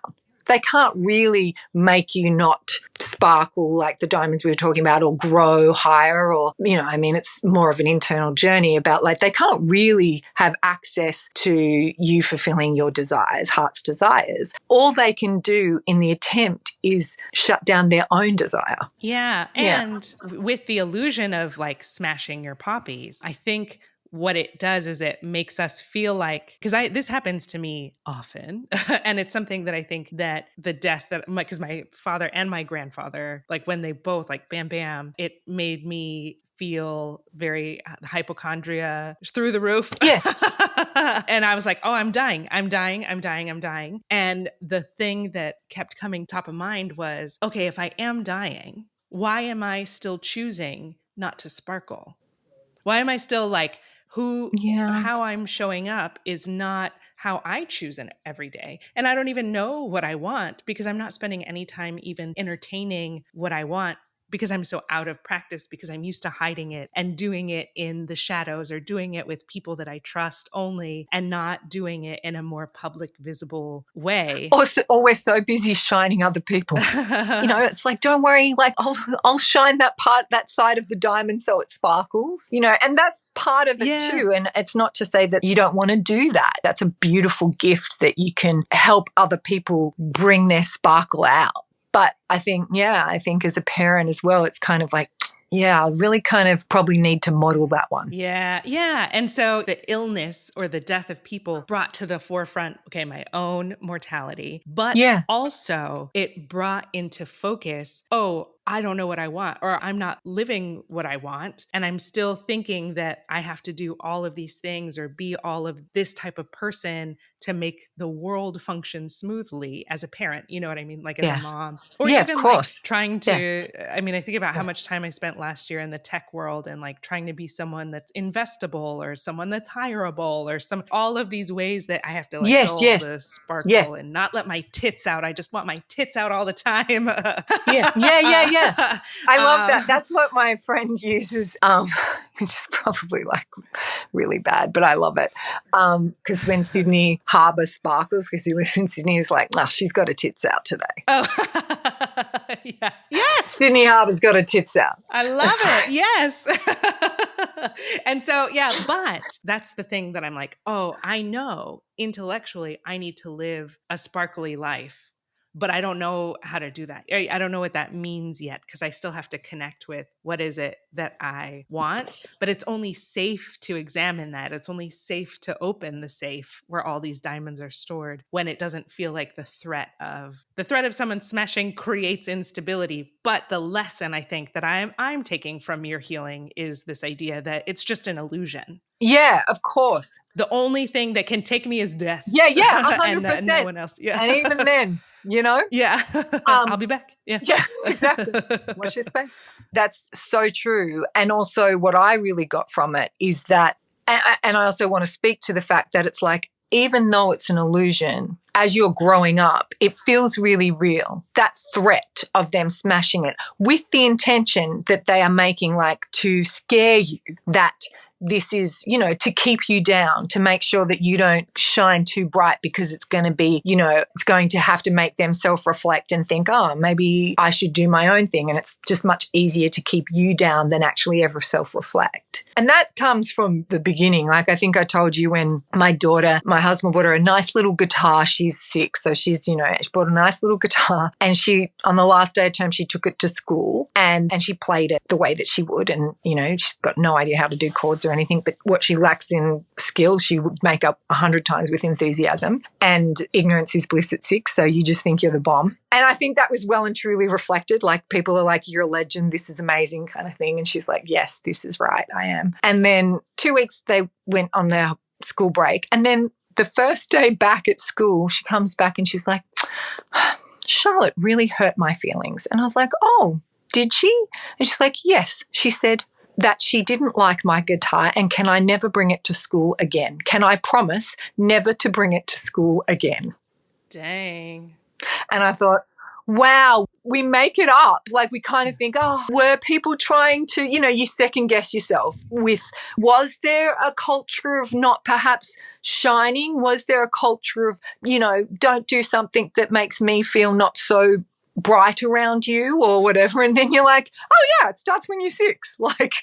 They can't really make you not sparkle like the diamonds we were talking about or grow higher or, you know, I mean, it's more of an internal journey about like they can't really have access to you fulfilling your desires, heart's desires. All they can do in the attempt is shut down their own desire. Yeah. And with the illusion of like smashing your poppies, I think what it does is it makes us feel like, because this happens to me often, and it's something that I think that the death that, because my father and my grandfather, like when they both like bam, bam, it made me feel very hypochondria through the roof. Yes. And I was like, oh, I'm dying. And the thing that kept coming top of mind was, okay, if I am dying, why am I still choosing not to sparkle? Why am I still like, how I'm showing up is not how I choose every day. And I don't even know what I want because I'm not spending any time even entertaining what I want because I'm so out of practice, because I'm used to hiding it and doing it in the shadows or doing it with people that I trust only and not doing it in a more public, visible way. Or we're so busy shining other people. You know, it's like, don't worry, like I'll shine that side of the diamond so it sparkles, you know, and that's part of it too. And it's not to say that you don't want to do that. That's a beautiful gift that you can help other people bring their sparkle out. But I think as a parent as well, it's kind of like, I really kind of probably need to model that one. Yeah. And so the illness or the death of people brought to the forefront, okay, my own mortality, but also it brought into focus, oh, I don't know what I want, or I'm not living what I want. And I'm still thinking that I have to do all of these things or be all of this type of person to make the world function smoothly as a parent. You know what I mean? Like as a mom, or even of course. Like trying to, I mean, I think about how much time I spent last year in the tech world and like trying to be someone that's investable or someone that's hireable or all of these ways that I have to like all the sparkle and not let my tits out. I just want my tits out all the time. Yeah. I love that. That's what my friend uses, which is probably like really bad, but I love it. Because when Sydney Harbour sparkles, because he lives in Sydney, he's like, she's got her tits out today. Oh, yes. Sydney Harbour's got her tits out. I love it. Yes. And so, but that's the thing that I'm like, oh, I know intellectually I need to live a sparkly life. But I don't know how to do that. I don't know what that means yet because I still have to connect with what is it that I want. But it's only safe to examine that. It's only safe to open the safe where all these diamonds are stored when it doesn't feel like the threat of someone smashing creates instability. But the lesson I think that I'm taking from your healing is this idea that it's just an illusion. Yeah, of course. The only thing that can take me is death. Yeah, 100%. And no one else. Yeah. And even then, you know? Yeah. I'll be back. Yeah. Yeah, exactly. Watch your space. That's so true. And also what I really got from it is that, And I also want to speak to the fact that it's like, even though it's an illusion, as you're growing up, it feels really real. That threat of them smashing it with the intention that they are making, like, to scare you, that this is, to keep you down, to make sure that you don't shine too bright, because it's going to be, it's going to have to make them self-reflect and think, oh, maybe I should do my own thing. And it's just much easier to keep you down than actually ever self-reflect. And that comes from the beginning. Like, I think I told you, when my husband bought her a nice little guitar. She's 6. So she bought a nice little guitar, and on the last day of term, she took it to school and she played it the way that she would. And, she's got no idea how to do chords or anything, but what she lacks in skill, she would make up 100 times with enthusiasm. And ignorance is bliss at 6. So you just think you're the bomb. And I think that was well and truly reflected. Like, people are like, you're a legend, this is amazing, kind of thing. And she's like, yes, this is right, I am. And then 2 weeks they went on their school break. And then the first day back at school, she comes back and she's like, Charlotte really hurt my feelings. And I was like, oh, did she? And she's like, yes. She said that she didn't like my guitar, and can I never bring it to school again? Can I promise never to bring it to school again? Dang. And I thought, wow, we make it up. Like, we kind of think, oh, were people trying to, you second guess yourself with, was there a culture of not perhaps shining? Was there a culture of, don't do something that makes me feel not so bright around you or whatever? And then you're like, oh yeah, it starts when you're 6. Like,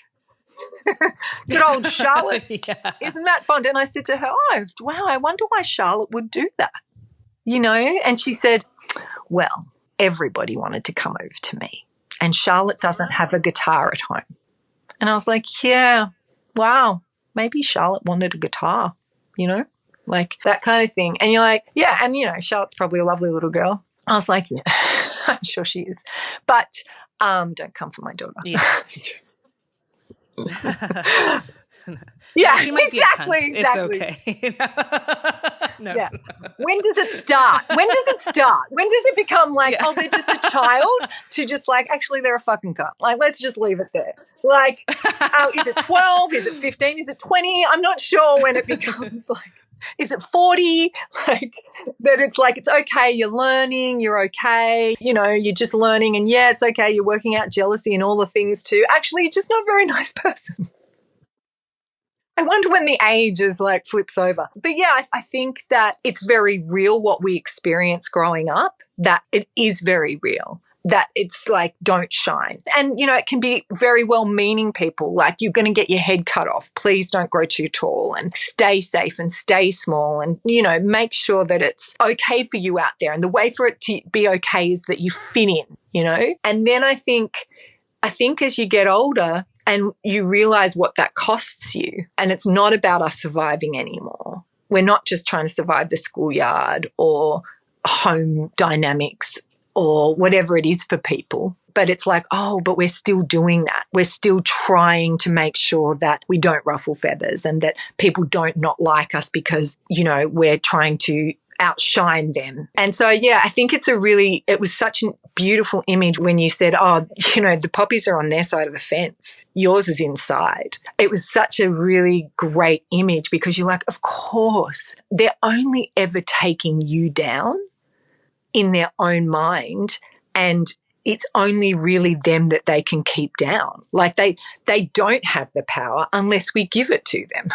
good old Charlotte. Yeah. Isn't that fun? And I said to her, oh, wow, I wonder why Charlotte would do that, And she said, well, everybody wanted to come over to me, and Charlotte doesn't have a guitar at home. And I was like, yeah, wow, maybe Charlotte wanted a guitar, like that kind of thing. And you're like, yeah, and, Charlotte's probably a lovely little girl. I was like, yeah, I'm sure she is. But don't come for my daughter. Yeah. Yeah, she might exactly. Be a cunt. It's okay. No. Yeah. When does it start? When does it become like, oh, they're just a child, to just like, actually, they're a fucking cunt. Like, let's just leave it there. Like, is it 12? Is it 15? Is it 20? I'm not sure when it becomes like, is it 40? Like, that it's like, it's okay, you're learning, you're okay, you're just learning, and yeah, it's okay, you're working out jealousy and all the things too. Actually, you're just not a very nice person. I wonder when the age is like flips over. But yeah, I think that it's very real what we experience growing up, that it is very real, that it's like, don't shine. And, it can be very well-meaning people, like, you're going to get your head cut off. Please don't grow too tall, and stay safe and stay small, and, make sure that it's okay for you out there. And the way for it to be okay is that you fit in, And then I think as you get older, and you realize what that costs you, and it's not about us surviving anymore. We're not just trying to survive the schoolyard or home dynamics or whatever it is for people. But it's like, oh, but we're still doing that. We're still trying to make sure that we don't ruffle feathers, and that people don't not like us because, we're trying to outshine them. And so, yeah, I think it was such a beautiful image when you said, oh, the poppies are on their side of the fence, yours is inside. It was such a really great image, because you're like, of course, they're only ever taking you down in their own mind, and it's only really them that they can keep down. Like, they don't have the power unless we give it to them,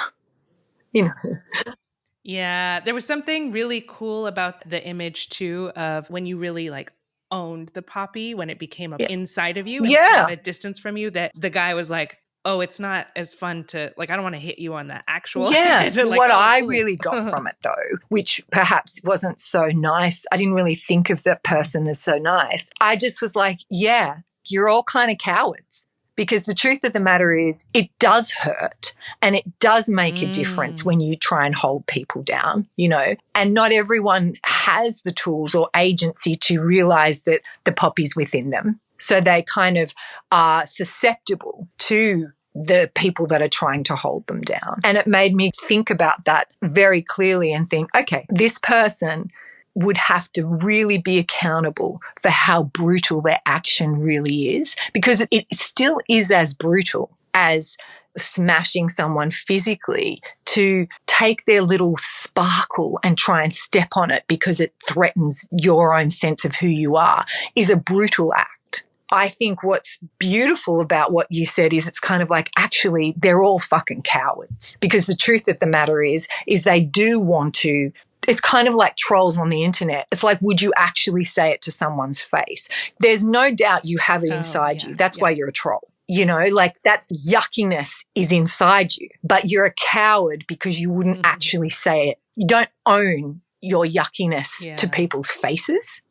Yeah, there was something really cool about the image too of when you really like owned the poppy, when it became inside of you instead of a distance from you, that the guy was like, oh, it's not as fun to, like, I don't want to hit you on the actual head. Like, what I really got from it though, which perhaps wasn't so nice, I didn't really think of that person as so nice. I just was like, yeah, you're all kind of cowards. Because the truth of the matter is, it does hurt, and it does make a difference when you try and hold people down, and not everyone has the tools or agency to realize that the poppy's within them. So they kind of are susceptible to the people that are trying to hold them down. And it made me think about that very clearly and think, okay, this person would have to really be accountable for how brutal their action really is, because it still is as brutal as smashing someone physically to take their little sparkle and try and step on it because it threatens your own sense of who you are is a brutal act. I think what's beautiful about what you said is it's kind of like, actually, they're all fucking cowards, because the truth of the matter is they do want to. It's kind of like trolls on the internet. It's like, would you actually say it to someone's face? There's no doubt you have it inside you. That's why you're a troll. You know, like that yuckiness is inside you, but you're a coward because you wouldn't actually say it. You don't own your yuckiness to people's faces,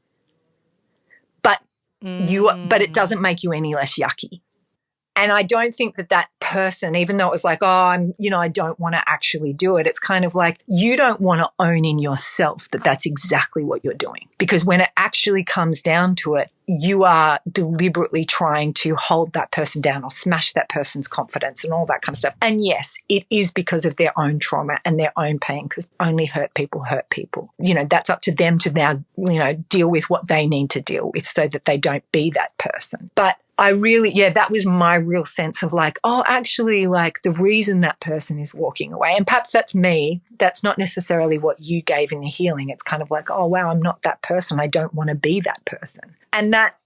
but but it doesn't make you any less yucky. And I don't think that person, even though it was like, oh, I don't want to actually do it. It's kind of like, you don't want to own in yourself that that's exactly what you're doing. Because when it actually comes down to it, you are deliberately trying to hold that person down or smash that person's confidence and all that kind of stuff. And yes, it is because of their own trauma and their own pain, because only hurt people hurt people. You know, that's up to them to now, deal with what they need to deal with so that they don't be that person. But I really, that was my real sense of like, oh, actually, like the reason that person is walking away, and perhaps that's me, that's not necessarily what you gave in the healing. It's kind of like, oh, wow, I'm not that person. I don't want to be that person. And that,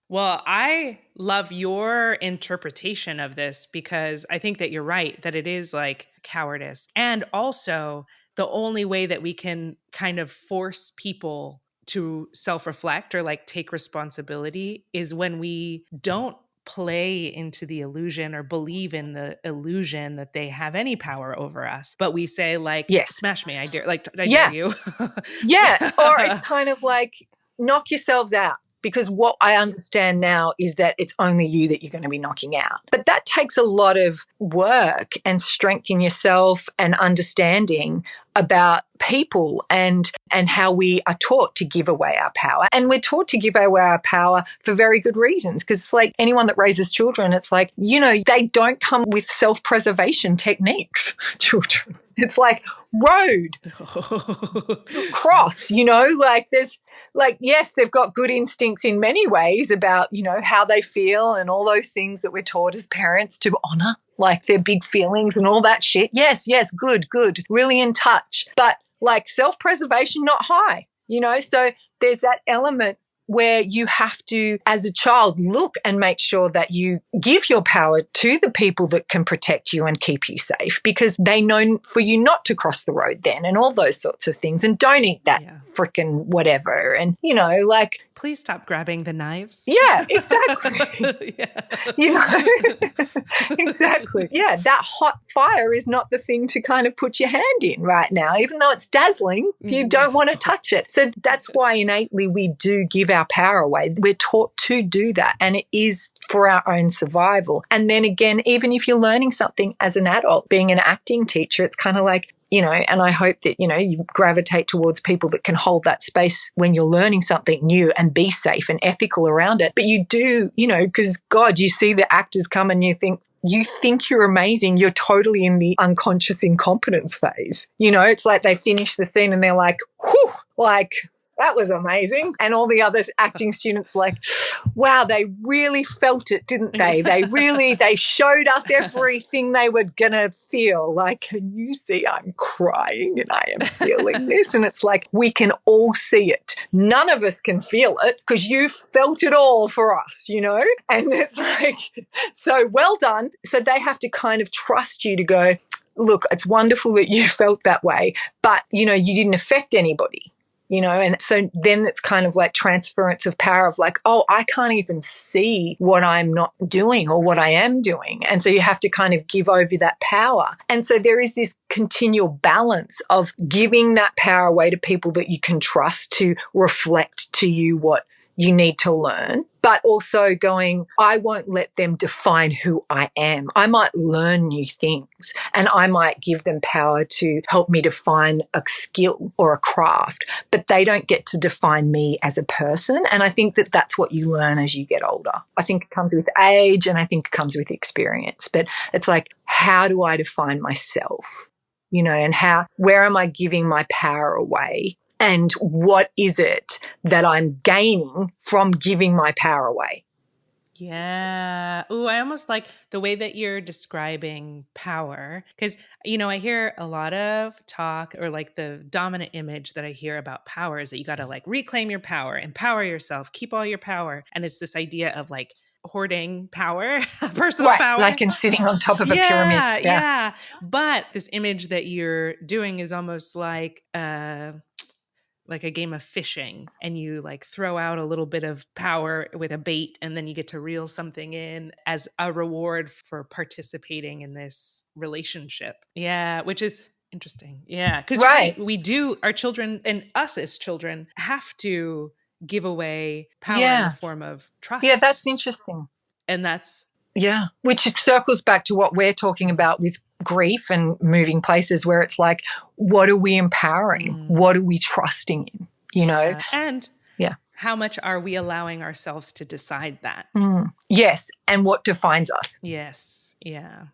Well, I love your interpretation of this, because I think that you're right, that it is like cowardice. And also the only way that we can kind of force people to self-reflect or like take responsibility is when we don't play into the illusion or believe in the illusion that they have any power over us. But we say like, smash me, I dare, like, I dare you. Or it's kind of like, knock yourselves out. Because what I understand now is that it's only you that you're going to be knocking out. But that takes a lot of work and strength in yourself and understanding about people and how we are taught to give away our power. And we're taught to give away our power for very good reasons, because it's like anyone that raises children, it's like, they don't come with self-preservation techniques, children. It's like road, cross, like there's like, yes, they've got good instincts in many ways about, how they feel and all those things that we're taught as parents to honor, like their big feelings and all that shit. Yes, good, really in touch. But like self-preservation, not high, so there's that element where you have to, as a child, look and make sure that you give your power to the people that can protect you and keep you safe, because they know for you not to cross the road then and all those sorts of things, and don't eat that frickin' whatever. And, like... Please stop grabbing the knives. Yeah, exactly. Exactly. Yeah, that hot fire is not the thing to kind of put your hand in right now. Even though it's dazzling, you don't want to touch it. So that's why innately we do give our power away. We're taught to do that, and it is for our own survival. And then again, even if you're learning something as an adult, being an acting teacher, it's kind of like, and I hope that, you gravitate towards people that can hold that space when you're learning something new and be safe and ethical around it. But you do, because God, you see the actors come and you think you're amazing. You're totally in the unconscious incompetence phase. It's like they finish the scene and they're like, whew, like, that was amazing. And all the other acting students like, wow, they really felt it, didn't they? They showed us everything they were going to feel. Like, can you see I'm crying and I am feeling this? And it's like, we can all see it. None of us can feel it because you felt it all for us, And it's like, so well done. So they have to kind of trust you to go, look, it's wonderful that you felt that way, but, you didn't affect anybody. And so then it's kind of like transference of power of like, oh, I can't even see what I'm not doing or what I am doing. And so you have to kind of give over that power. And so there is this continual balance of giving that power away to people that you can trust to reflect to you what you need to learn, but also going, I won't let them define who I am. I might learn new things and I might give them power to help me define a skill or a craft, but they don't get to define me as a person. And I think that that's what you learn as you get older. I think it comes with age and I think it comes with experience, but it's like, how do I define myself? And where am I giving my power away? And what is it that I'm gaining from giving my power away? Yeah. Ooh, I almost like the way that you're describing power. Because, I hear a lot of talk, or like the dominant image that I hear about power is that you got to like reclaim your power, empower yourself, keep all your power. And it's this idea of like hoarding power, personal Right. power. Like in sitting on top of a pyramid. Yeah, Yeah. yeah. But this image that you're doing is almost like a game of fishing, and you like throw out a little bit of power with a bait, and then you get to reel something in as a reward for participating in this relationship. Yeah, which is interesting. Yeah, because you're right. We do, our children and us as children have to give away power in the form of trust. Yeah, that's interesting. And that's... Yeah, which it circles back to what we're talking about with grief and moving places, where it's like, what are we empowering? What are we trusting in? And how much are we allowing ourselves to decide that? Yes, and what defines us? Yes, yeah.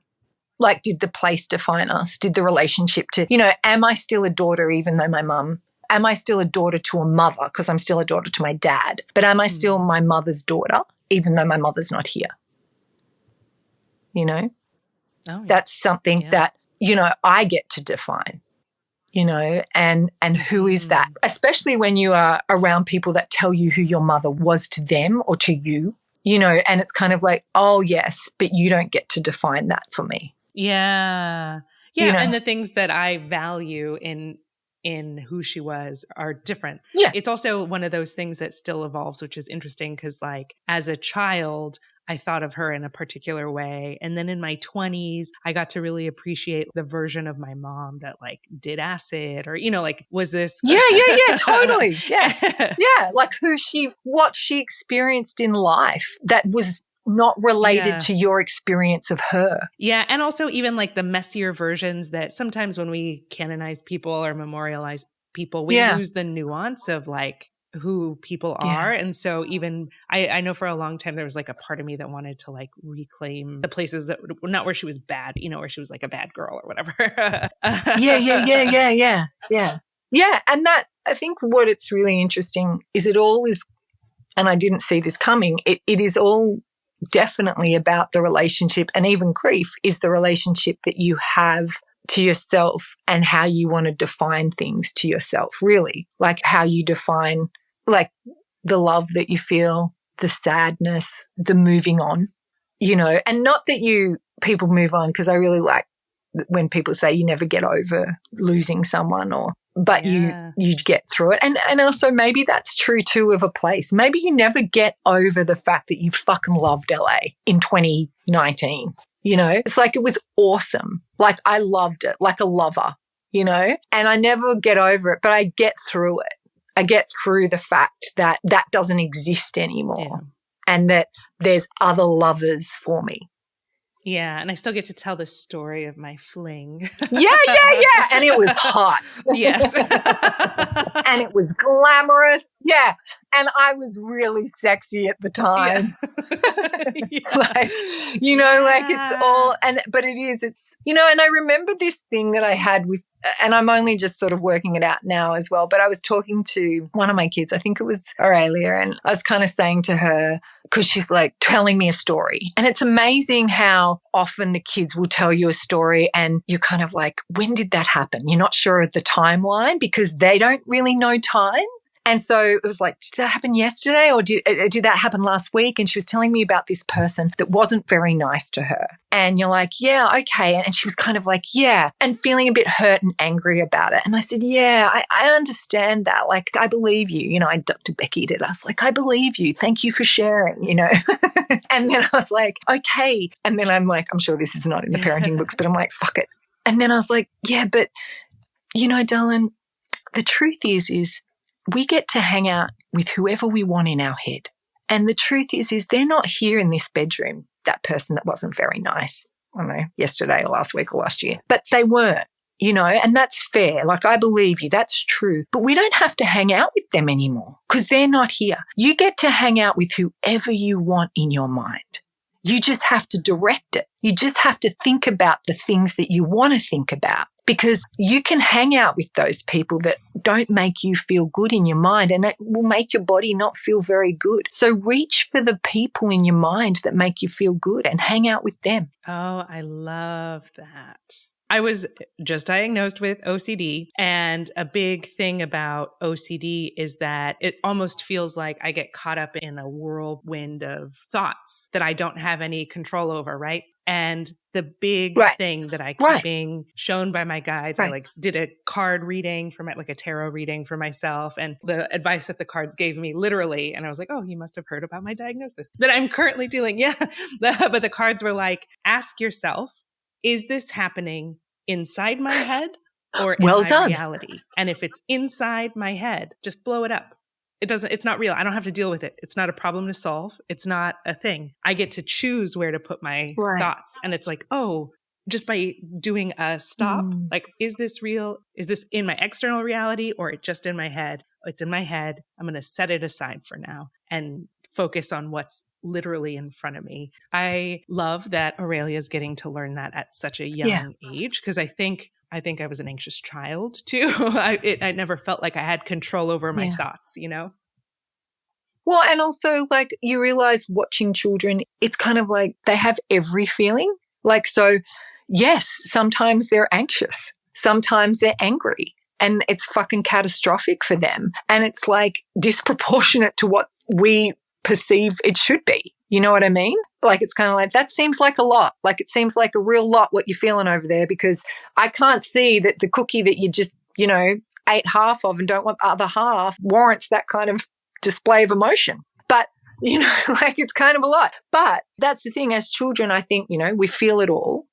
Like, did the place define us? Did the relationship am I still a daughter even though my mum? Am I still a daughter to a mother because I'm still a daughter to my dad? But am I still my mother's daughter even though my mother's not here? That's something that, I get to define, and who is that? Especially when you are around people that tell you who your mother was to them or to you, and it's kind of like, oh, yes, but you don't get to define that for me. Yeah. Yeah. And the things that I value in who she was are different. Yeah. It's also one of those things that still evolves, which is interesting because like as a child, I thought of her in a particular way. And then in my 20s, I got to really appreciate the version of my mom that like did acid or, like was this. Yeah, totally. Yeah. Yeah. Like what she experienced in life that was not related to your experience of her. Yeah. And also even like the messier versions that sometimes when we canonize people or memorialize people, we lose the nuance of like who people are. And so even I know for a long time there was like a part of me that wanted to like reclaim the places that not where she was bad, where she was like a bad girl or whatever. Yeah. And that, I think what it's really interesting is it all is, and I didn't see this coming, it is all definitely about the relationship, and even grief is the relationship that you have to yourself and how you want to define things to yourself, really. Like how you define like the love that you feel, the sadness, the moving on, and not that people move on, because I really like when people say you never get over losing someone but you get through it. And also maybe that's true too of a place. Maybe you never get over the fact that you fucking loved LA in 2019. It's like it was awesome. Like I loved it like a lover, and I never get over it, but I get through it. I get through the fact that that doesn't exist anymore and that there's other lovers for me. Yeah, and I still get to tell the story of my fling. Yeah. And it was hot. Yes. And it was glamorous. Yeah. And I was really sexy at the time. Like, like it's all, but it's, and I remember this thing that I had with, and I'm only just sort of working it out now as well, but I was talking to one of my kids, I think it was Aurelia, and I was kind of saying to her, because she's like telling me a story. And it's amazing how often the kids will tell you a story and you're kind of like, when did that happen? You're not sure of the timeline because they don't really know time. And so it was like, did that happen yesterday or did that happen last week? And she was telling me about this person that wasn't very nice to her. And you're like, yeah, okay. And she was kind of like, yeah, and feeling a bit hurt and angry about it. And I said, yeah, I understand that. Like, I believe you. I Dr. Becky did. I was like, I believe you. Thank you for sharing, And then I was like, okay. And then I'm like, I'm sure this is not in the parenting books, but I'm like, fuck it. And then I was like, yeah, but, darling, the truth is we get to hang out with whoever we want in our head. And the truth is they're not here in this bedroom, that person that wasn't very nice, I don't know, yesterday or last week or last year. But they weren't, and that's fair. Like, I believe you. That's true. But we don't have to hang out with them anymore because they're not here. You get to hang out with whoever you want in your mind. You just have to direct it. You just have to think about the things that you want to think about, because you can hang out with those people that don't make you feel good in your mind, and it will make your body not feel very good. So reach for the people in your mind that make you feel good and hang out with them. Oh, I love that. I was just diagnosed with OCD, and a big thing about OCD is that it almost feels like I get caught up in a whirlwind of thoughts that I don't have any control over, right? And the big thing that I keep being shown by my guides, I like did a card reading for like a tarot reading for myself, and the advice that the cards gave me literally, and I was like, oh, you must have heard about my diagnosis that I'm currently dealing. Yeah. But the cards were like, ask yourself, is this happening inside my head or in my reality? And if it's inside my head, just blow it up. It's not real. I don't have to deal with it. It's not a problem to solve. It's not a thing. I get to choose where to put my thoughts. And it's like, oh, just by doing a stop, like, is this real? Is this in my external reality or just in my head? It's in my head. I'm going to set it aside for now and focus on what's literally in front of me. I love that Aurelia's getting to learn that at such a young age, because I think I was an anxious child too. I never felt like I had control over my thoughts, you know? Well, and also like you realize watching children, it's kind of like they have every feeling. Like, so yes, sometimes they're anxious, sometimes they're angry, and it's fucking catastrophic for them. And it's like disproportionate to what we perceive it should be. You know what I mean? Like, it's kind of like, that seems like a lot. Like, it seems like a real lot what you're feeling over there, because I can't see that the cookie that you just, you know, ate half of and don't want the other half warrants that kind of display of emotion. But, you know, like, it's kind of a lot. But that's the thing, as children, I think, you know, we feel it all.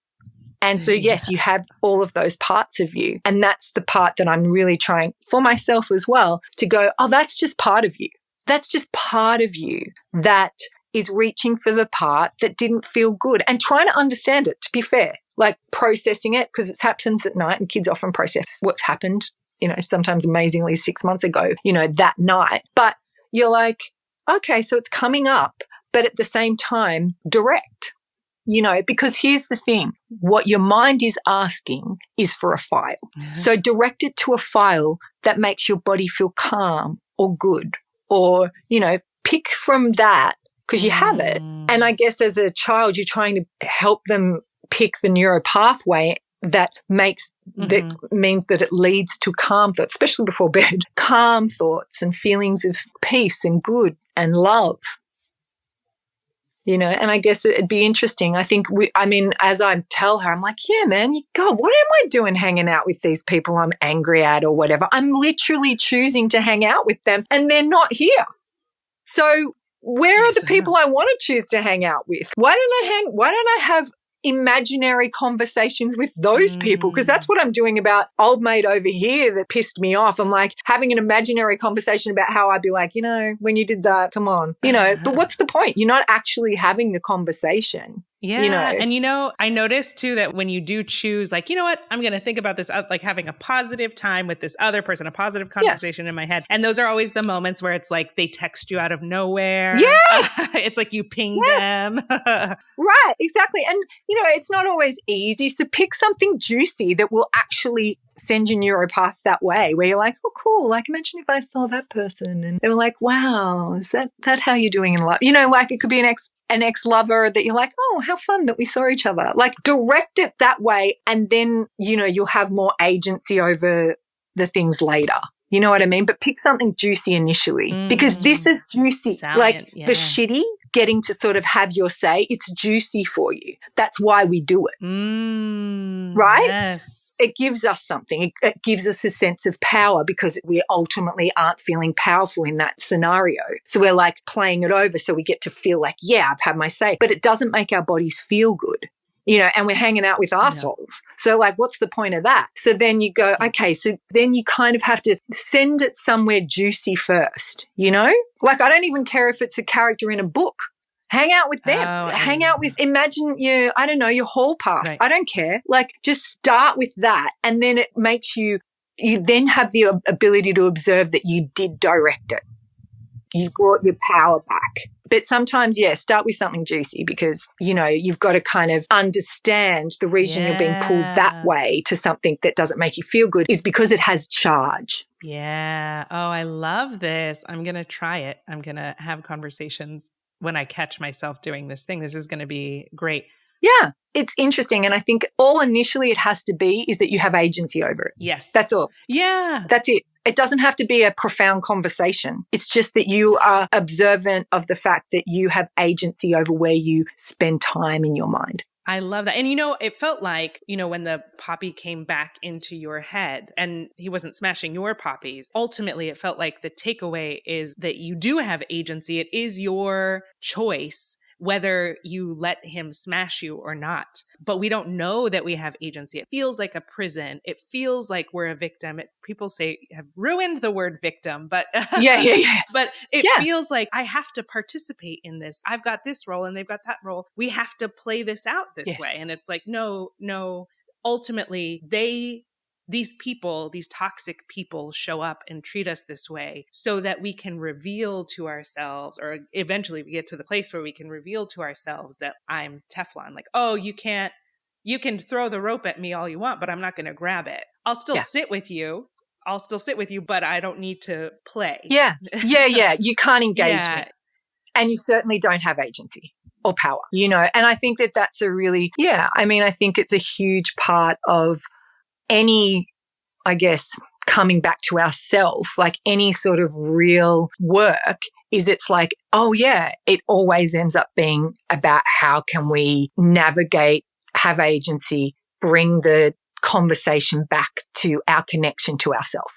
And so, yes, you have all of those parts of you. And that's the part that I'm really trying for myself as well to go, oh, that's just part of you. That's just part of you that is reaching for the part that didn't feel good and trying to understand it, to be fair, like processing it, because it happens at night and kids often process what's happened, you know, sometimes amazingly 6 months ago, you know, that night. But you're like, okay, so it's coming up, but at the same time, direct, you know, because here's the thing, what your mind is asking is for a file. So direct it to a file that makes your body feel calm or good, or, you know, pick from that because you have it. And I guess as a child, you're trying to help them pick the neuro pathway that makes, that means that it leads to calm thoughts, especially before bed, calm thoughts and feelings of peace and good and love. You know, and I guess it'd be interesting. I think as I tell her, I'm like, yeah, man, God, what am I doing hanging out with these people I'm angry at or whatever? I'm literally choosing to hang out with them and they're not here. So where are the people I want to choose to hang out with? Why don't I have imaginary conversations with those people? Because that's what I'm doing about old mate over here that pissed me off. I'm like having an imaginary conversation about how I'd be like, you know, when you did that, come on, you know, but what's the point? You're not actually having the conversation. Yeah. You know? And, you know, I noticed too that when you do choose, like, you know what, I'm going to think about this, like having a positive time with this other person, a positive conversation in my head. And those are always the moments where it's like they text you out of nowhere. Yes. It's like you ping them. Right. Exactly. And, you know, it's not always easy. So pick something juicy that will actually send your neuropath that way, where you're like, oh, cool. Like, imagine if I saw that person and they were like, wow, is that how you're doing in life? You know, like it could be an ex-lover that you're like, oh, how fun that we saw each other. Like, direct it that way. And then, you know, you'll have more agency over the things later. You know what I mean? But pick something juicy initially, because this is juicy. Salient, like the shitty, getting to sort of have your say, it's juicy for you. That's why we do it. Right? Yes. It gives us something. It gives us a sense of power because we ultimately aren't feeling powerful in that scenario. So we're like playing it over so we get to feel like, yeah, I've had my say. But it doesn't make our bodies feel good. You know, and we're hanging out with assholes. So like, what's the point of that? So then you go, okay, so then you kind of have to send it somewhere juicy first, you know? Like, I don't even care if it's a character in a book. Hang out with them. Hang out with, imagine your hall pass. Right. I don't care. Like, just start with that. And then it makes you then have the ability to observe that you did direct it. you've brought your power back. But sometimes, start with something juicy because, you've got to kind of understand the reason you're being pulled that way to something that doesn't make you feel good is because it has charge. Yeah. Oh, I love this. I'm going to try it. I'm going to have conversations when I catch myself doing this thing. This is going to be great. Yeah, it's interesting. And I think all initially it has to be is that you have agency over it. Yes. That's all. Yeah. That's it. It doesn't have to be a profound conversation. It's just that you are observant of the fact that you have agency over where you spend time in your mind. I love that. And, it felt like, when the poppy came back into your head and he wasn't smashing your poppies, ultimately it felt like the takeaway is that you do have agency. It is your choice whether you let him smash you or not. But we don't know that we have agency. It feels like a prison. It feels like we're a victim. People have ruined the word victim, but yeah. But it feels like I have to participate in this. I've got this role and they've got that role. We have to play this out this way. And it's like, no, ultimately these people, these toxic people show up and treat us this way so that we can reveal to ourselves, or eventually we get to the place where we can reveal to ourselves that I'm Teflon. Like, oh, you can throw the rope at me all you want, but I'm not going to grab it. I'll still sit with you. But I don't need to play. Yeah. You can't engage me. And you certainly don't have agency or power, and I think that that's a really, I think it's a huge part of any, I guess, coming back to ourself, like any sort of real work is it's like, it always ends up being about how can we navigate, have agency, bring the conversation back to our connection to ourself.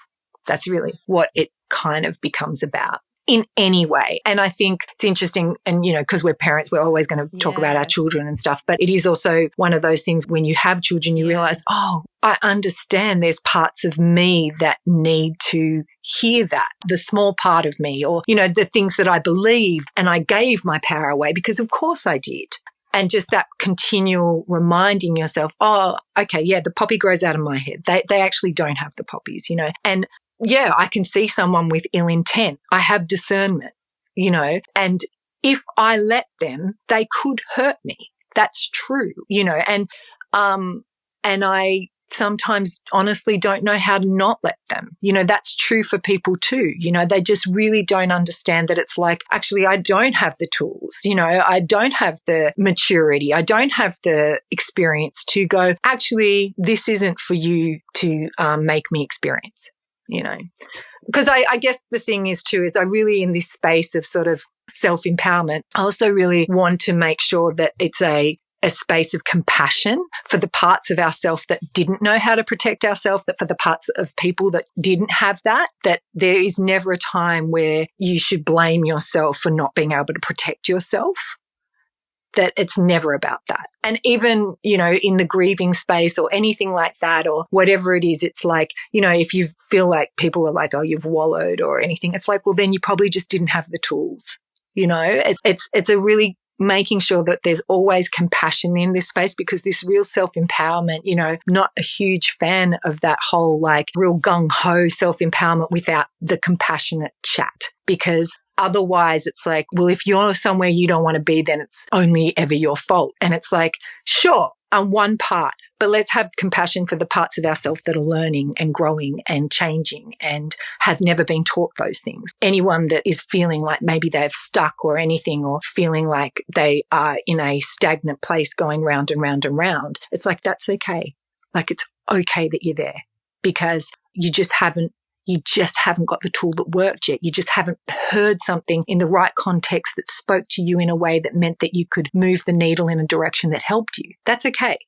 That's really what it kind of becomes about in any way. And I think it's interesting, and, because we're parents, we're always going to talk about our children and stuff, but it is also one of those things when you have children, you realize, I understand there's parts of me that need to hear that, the small part of me, or, the things that I believed and I gave my power away because of course I did. And just that continual reminding yourself, the poppy grows out of my head. They actually don't have the poppies, and I can see someone with ill intent. I have discernment, and if I let them, they could hurt me. That's true, and I sometimes honestly don't know how to not let them. That's true for people too. They just really don't understand that it's like, actually, I don't have the tools. I don't have the maturity. I don't have the experience to go, actually, this isn't for you to make me experience. Because I guess the thing is too, is I really, in this space of sort of self-empowerment, I also really want to make sure that it's a space of compassion for the parts of ourselves that didn't know how to protect ourselves, that for the parts of people that didn't have that there is never a time where you should blame yourself for not being able to protect yourself. That it's never about that. And even, in the grieving space or anything like that or whatever it is, it's like, if you feel like people are like, oh, you've wallowed or anything, it's like, well, then you probably just didn't have the tools. It's a really making sure that there's always compassion in this space, because this real self-empowerment, not a huge fan of that whole like real gung-ho self-empowerment without the compassionate chat, because otherwise it's like, well, if you're somewhere you don't want to be, then it's only ever your fault. And it's like, sure, I'm one part, but let's have compassion for the parts of ourselves that are learning and growing and changing and have never been taught those things. Anyone that is feeling like maybe they've stuck or anything, or feeling like they are in a stagnant place going round and round and round, it's like, that's okay. Like, it's okay that you're there, because you just haven't got the tool that worked yet. You just haven't heard something in the right context that spoke to you in a way that meant that you could move the needle in a direction that helped you. That's okay.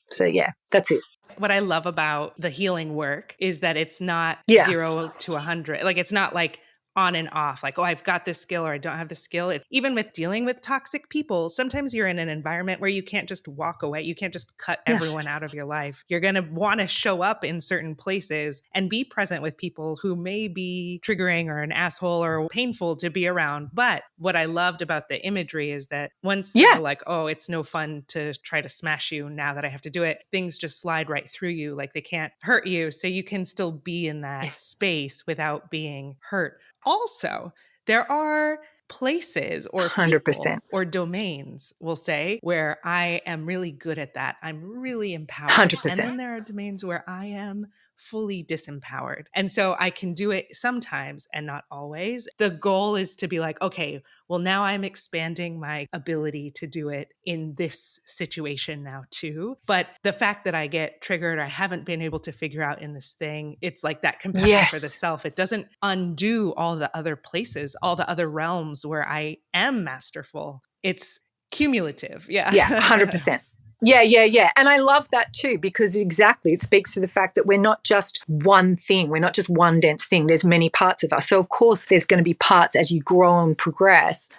So that's it. What I love about the healing work is that it's not 0 to 100. Like, it's not like on and off, like, oh, I've got this skill or I don't have the skill. Even with dealing with toxic people, sometimes you're in an environment where you can't just walk away. You can't just cut everyone out of your life. You're going to want to show up in certain places and be present with people who may be triggering or an asshole or painful to be around. But what I loved about the imagery is that once they're like, oh, it's no fun to try to smash you now that I have to do it, things just slide right through you. Like, they can't hurt you. So you can still be in that space without being hurt. Also, there are places or 100%. people or domains, we'll say, where I am really good at that. I'm really empowered. 100%. And then there are domains where I am fully disempowered. And so I can do it sometimes and not always. The goal is to be like, okay, well, now I'm expanding my ability to do it in this situation now too. But the fact that I get triggered, I haven't been able to figure out in this thing, it's like that compassion for the self. It doesn't undo all the other places, all the other realms where I am masterful. It's cumulative. Yeah. Yeah, 100%. Yeah. And I love that too, because exactly it speaks to the fact that we're not just one thing. We're not just one dense thing. There's many parts of us. So of course, there's going to be parts as you grow and progress,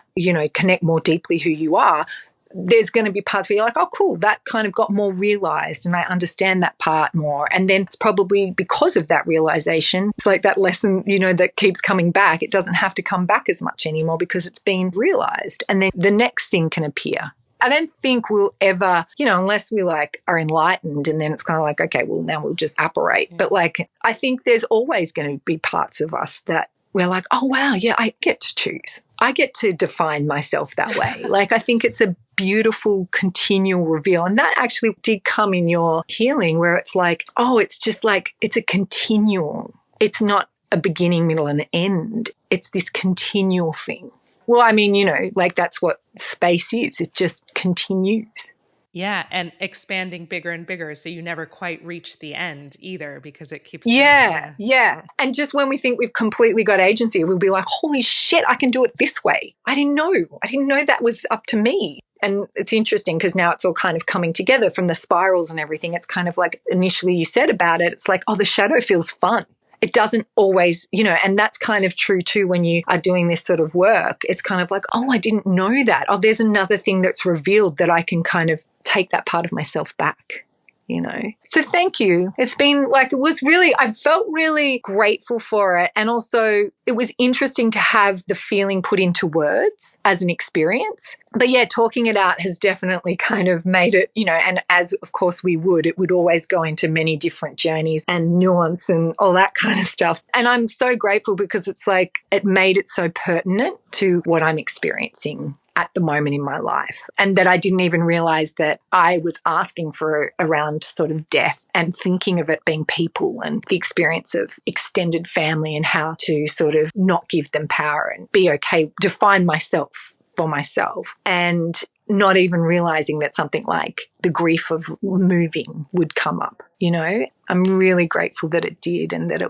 connect more deeply who you are. There's going to be parts where you're like, oh, cool, that kind of got more realized and I understand that part more. And then it's probably because of that realization, it's like that lesson, that keeps coming back. It doesn't have to come back as much anymore because it's been realized. And then the next thing can appear. I don't think we'll ever, unless we are enlightened and then it's kind of like, okay, well, now we'll just operate. Yeah. But I think there's always going to be parts of us that we're like, oh, wow, yeah, I get to choose. I get to define myself that way. I think it's a beautiful continual reveal. And that actually did come in your healing where it's like, oh, it's just it's a continuum. It's not a beginning, middle, and end. It's this continual thing. Well, I mean, that's what space is. It just continues. Yeah, and expanding bigger and bigger. So you never quite reach the end either because it keeps going. Yeah. And just when we think we've completely got agency, we'll be like, holy shit, I can do it this way. I didn't know that was up to me. And it's interesting because now it's all kind of coming together from the spirals and everything. It's kind of like initially you said about it, it's like, oh, the shadow feels fun. It doesn't always, and that's kind of true too when you are doing this sort of work. It's kind of like, oh, I didn't know that. Oh, there's another thing that's revealed that I can kind of take that part of myself back, So thank you. It's been I felt really grateful for it. And also it was interesting to have the feeling put into words as an experience. But yeah, talking it out has definitely kind of made it, and as of course it would always go into many different journeys and nuance and all that kind of stuff. And I'm so grateful because it's like it made it so pertinent to what I'm experiencing at the moment in my life, and that I didn't even realize that I was asking for around sort of death and thinking of it being people and the experience of extended family and how to sort of not give them power and be okay, define myself for myself, and not even realizing that something like the grief of moving would come up. I'm really grateful that it did, and that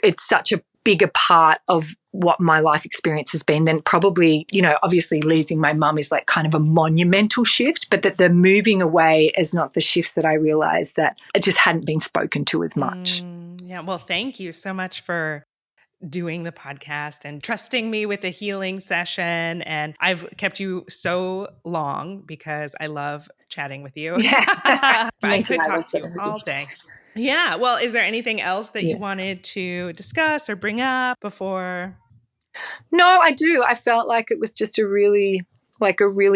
it's such a bigger part of what my life experience has been. Then probably, obviously losing my mum is kind of a monumental shift, but that the moving away is not the shifts that I realized that it just hadn't been spoken to as much. Yeah. Well, thank you so much for doing the podcast and trusting me with the healing session. And I've kept you so long because I love chatting with you. Yes. I could talk to you all day. Yeah. Well, is there anything else that you wanted to discuss or bring up before? No, I do. I felt like it was just a really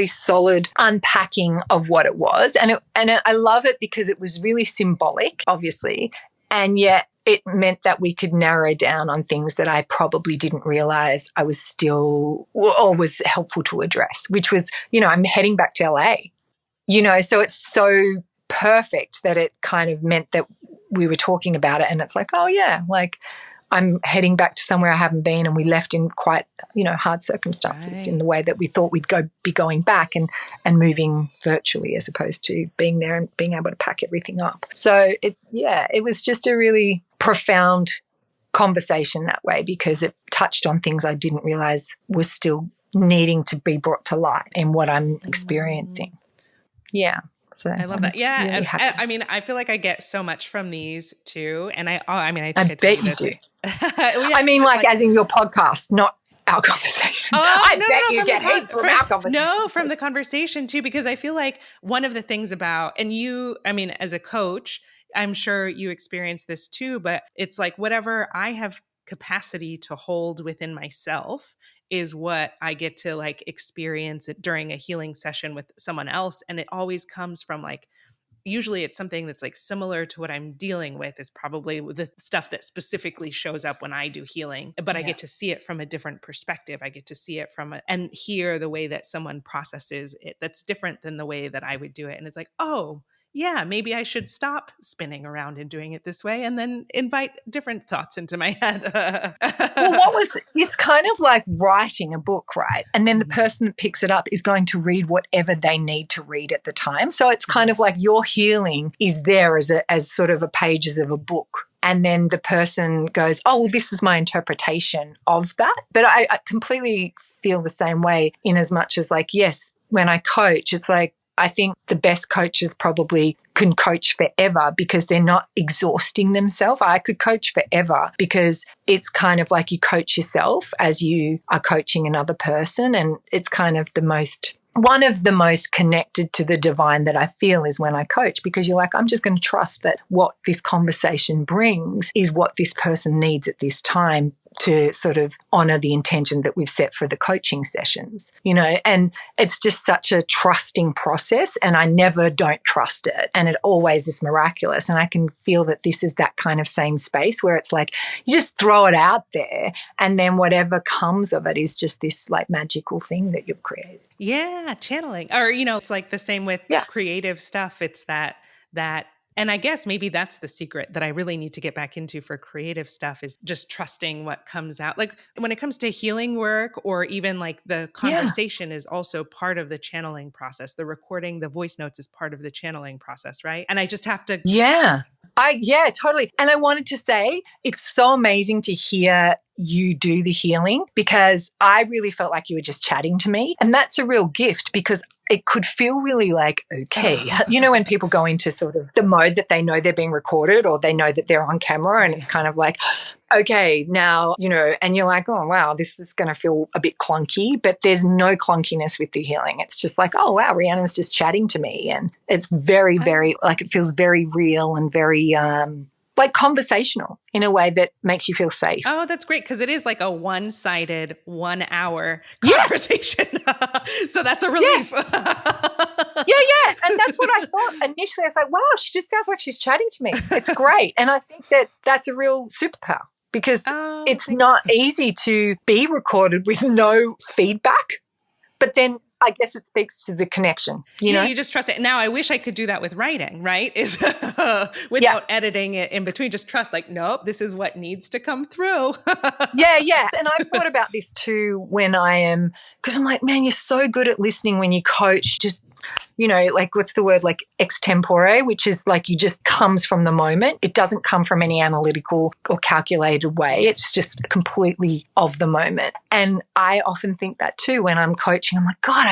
solid unpacking of what it was. And I love it because it was really symbolic, obviously. And yet it meant that we could narrow down on things that I probably didn't realize I was still or was helpful to address, which was, I'm heading back to LA, so it's so perfect that it kind of meant that we were talking about it. And it's like, oh yeah, I'm heading back to somewhere I haven't been, and we left in quite, hard circumstances in the way that we thought we'd be going back and moving virtually as opposed to being there and being able to pack everything up. So it was just a really profound conversation that way because it touched on things I didn't realize was still needing to be brought to light in what I'm experiencing. Yeah. So I love that. Yeah. Really and I feel like I get so much from these too. And I bet you do. As in your podcast, not our conversation. I bet you get heaps from our conversation. No, from the conversation too, because I feel like one of the things about, and you, as a coach, I'm sure you experience this too, but it's like whatever I have capacity to hold within myself is what I get to experience it during a healing session with someone else. And it always comes from usually it's something that's like similar to what I'm dealing with, is probably the stuff that specifically shows up when I do healing. But I get to see it from a different perspective. I get to see it and hear the way that someone processes it that's different than the way that I would do it. And it's like, oh, yeah, maybe I should stop spinning around and doing it this way and then invite different thoughts into my head. Well, it's kind of like writing a book, right? And then the person that picks it up is going to read whatever they need to read at the time. So it's kind of like your healing is there as sort of a pages of a book. And then the person goes, oh, well, this is my interpretation of that. But I completely feel the same way, in as much as like, yes, when I coach, it's like, I think the best coaches probably can coach forever because they're not exhausting themselves. I could coach forever because it's kind of like you coach yourself as you are coaching another person. And it's kind of one of the most connected to the divine that I feel is when I coach, because you're like, I'm just going to trust that what this conversation brings is what this person needs at this time to sort of honor the intention that we've set for the coaching sessions, and it's just such a trusting process, and I never don't trust it. And it always is miraculous. And I can feel that this is that kind of same space where it's like, you just throw it out there and then whatever comes of it is just this like magical thing that you've created. Yeah. Channeling. Or, it's like the same with creative stuff. It's that and I guess maybe that's the secret that I really need to get back into for creative stuff, is just trusting what comes out. Like when it comes to healing work, or even like the conversation is also part of the channeling process. The recording, the voice notes is part of the channeling process, right? And I just have to. Yeah, totally. And I wanted to say, it's so amazing to hear you do the healing, because I really felt like you were just chatting to me. And that's a real gift, because it could feel really like, okay, when people go into sort of the mode that they know they're being recorded, or they know that they're on camera, and it's kind of like, okay, now, and you're like, oh, wow, this is going to feel a bit clunky, but there's no clunkiness with the healing. It's just like, oh, wow, Rhiannon's just chatting to me. And it's very, very, like, it feels very real and very, like conversational in a way that makes you feel safe. Oh, that's great. Because it is like a one-sided 1 hour conversation. Yes. So that's a relief. Yes. Yeah. And that's what I thought initially. I was like, wow, she just sounds like she's chatting to me. It's great. And I think that that's a real superpower, because it's not easy to be recorded with no feedback. But then I guess it speaks to the connection, Yeah, you just trust it. Now, I wish I could do that with writing, right? Is without editing it in between. Just trust, like, nope, this is what needs to come through. Yeah. And I've thought about this too when I am, because I'm like, man, you're so good at listening when you coach. Just, like, what's the word? Like extempore, which is like you just comes from the moment. It doesn't come from any analytical or calculated way. It's just completely of the moment. And I often think that too when I'm coaching. I'm like, God,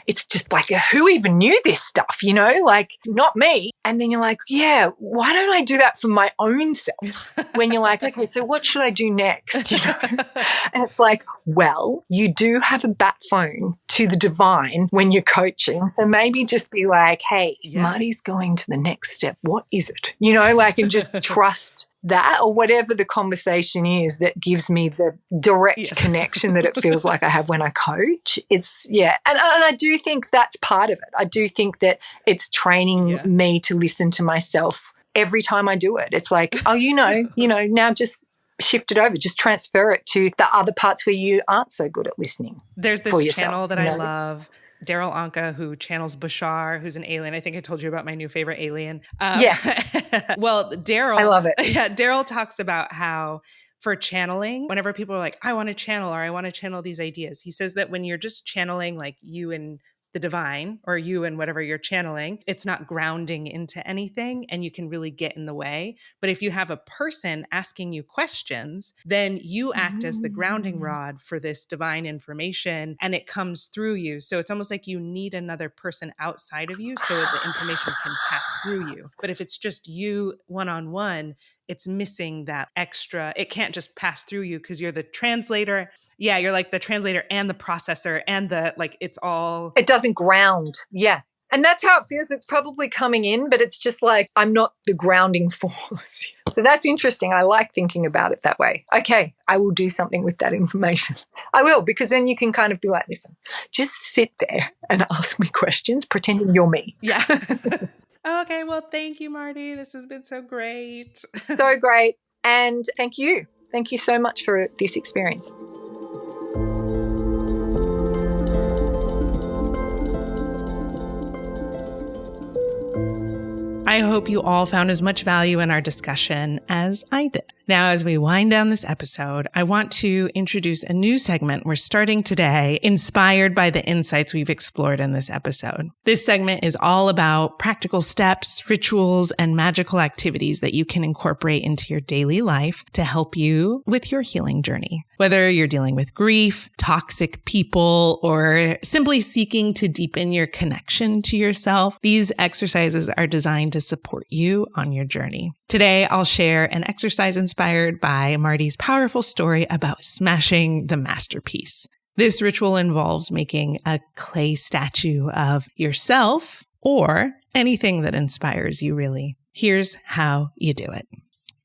it's just like, who even knew this stuff, like not me. And then you're like, yeah, why don't I do that for my own self? When you're like, okay, so what should I do next? And it's like, well, you do have a bat phone to the divine when you're coaching. So maybe just be like, hey, Marti's going to the next step. What is it? And just trust that, or whatever the conversation is that gives me the direct connection that it feels like I have when I coach. It's, and I do think that's part of it. I do think that it's training me to listen to myself every time I do it. It's like, oh, now just shift it over, just transfer it to the other parts where you aren't so good at listening. There's this channel that I love, Daryl Anka, who channels Bashar, who's an alien. I think I told you about my new favorite alien. Yes. Well, Daryl. I love it. Yeah, Daryl talks about how for channeling, whenever people are like, I want to channel, or I want to channel these ideas, he says that when you're just channeling like you and the divine, or you and whatever you're channeling, it's not grounding into anything and you can really get in the way. But if you have a person asking you questions, then you act as the grounding rod for this divine information and it comes through you. So it's almost like you need another person outside of you so the information can pass through you. But if it's just you one-on-one, it's missing that extra. It can't just pass through you because you're the translator. Yeah, you're like the translator and the processor and it's all. It doesn't ground. Yeah. And that's how it feels. It's probably coming in, but it's just like, I'm not the grounding force. So that's interesting. I like thinking about it that way. Okay, I will do something with that information. I will, because then you can kind of be like, listen, just sit there and ask me questions, pretending you're me. Yeah. Okay, well, thank you, Marti. This has been so great. So great. And thank you. Thank you so much for this experience. I hope you all found as much value in our discussion as I did. Now, as we wind down this episode, I want to introduce a new segment we're starting today, inspired by the insights we've explored in this episode. This segment is all about practical steps, rituals, and magical activities that you can incorporate into your daily life to help you with your healing journey. Whether you're dealing with grief, toxic people, or simply seeking to deepen your connection to yourself, these exercises are designed to support you on your journey. Today, I'll share an exercise inspired by Marti's powerful story about smashing the masterpiece. This ritual involves making a clay statue of yourself or anything that inspires you, really. Here's how you do it.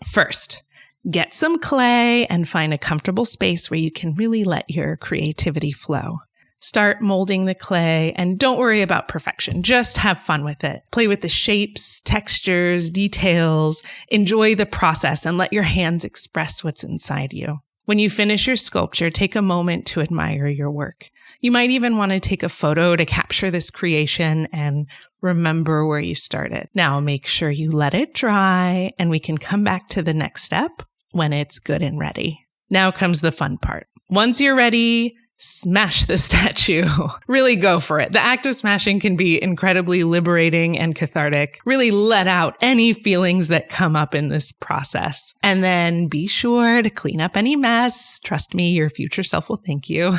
First, get some clay and find a comfortable space where you can really let your creativity flow. Start molding the clay and don't worry about perfection. Just have fun with it. Play with the shapes, textures, details. Enjoy the process and let your hands express what's inside you. When you finish your sculpture, take a moment to admire your work. You might even want to take a photo to capture this creation and remember where you started. Now make sure you let it dry and we can come back to the next step when it's good and ready. Now comes the fun part. Once you're ready, smash the statue. Really go for it. The act of smashing can be incredibly liberating and cathartic. Really let out any feelings that come up in this process. And then be sure to clean up any mess. Trust me, your future self will thank you.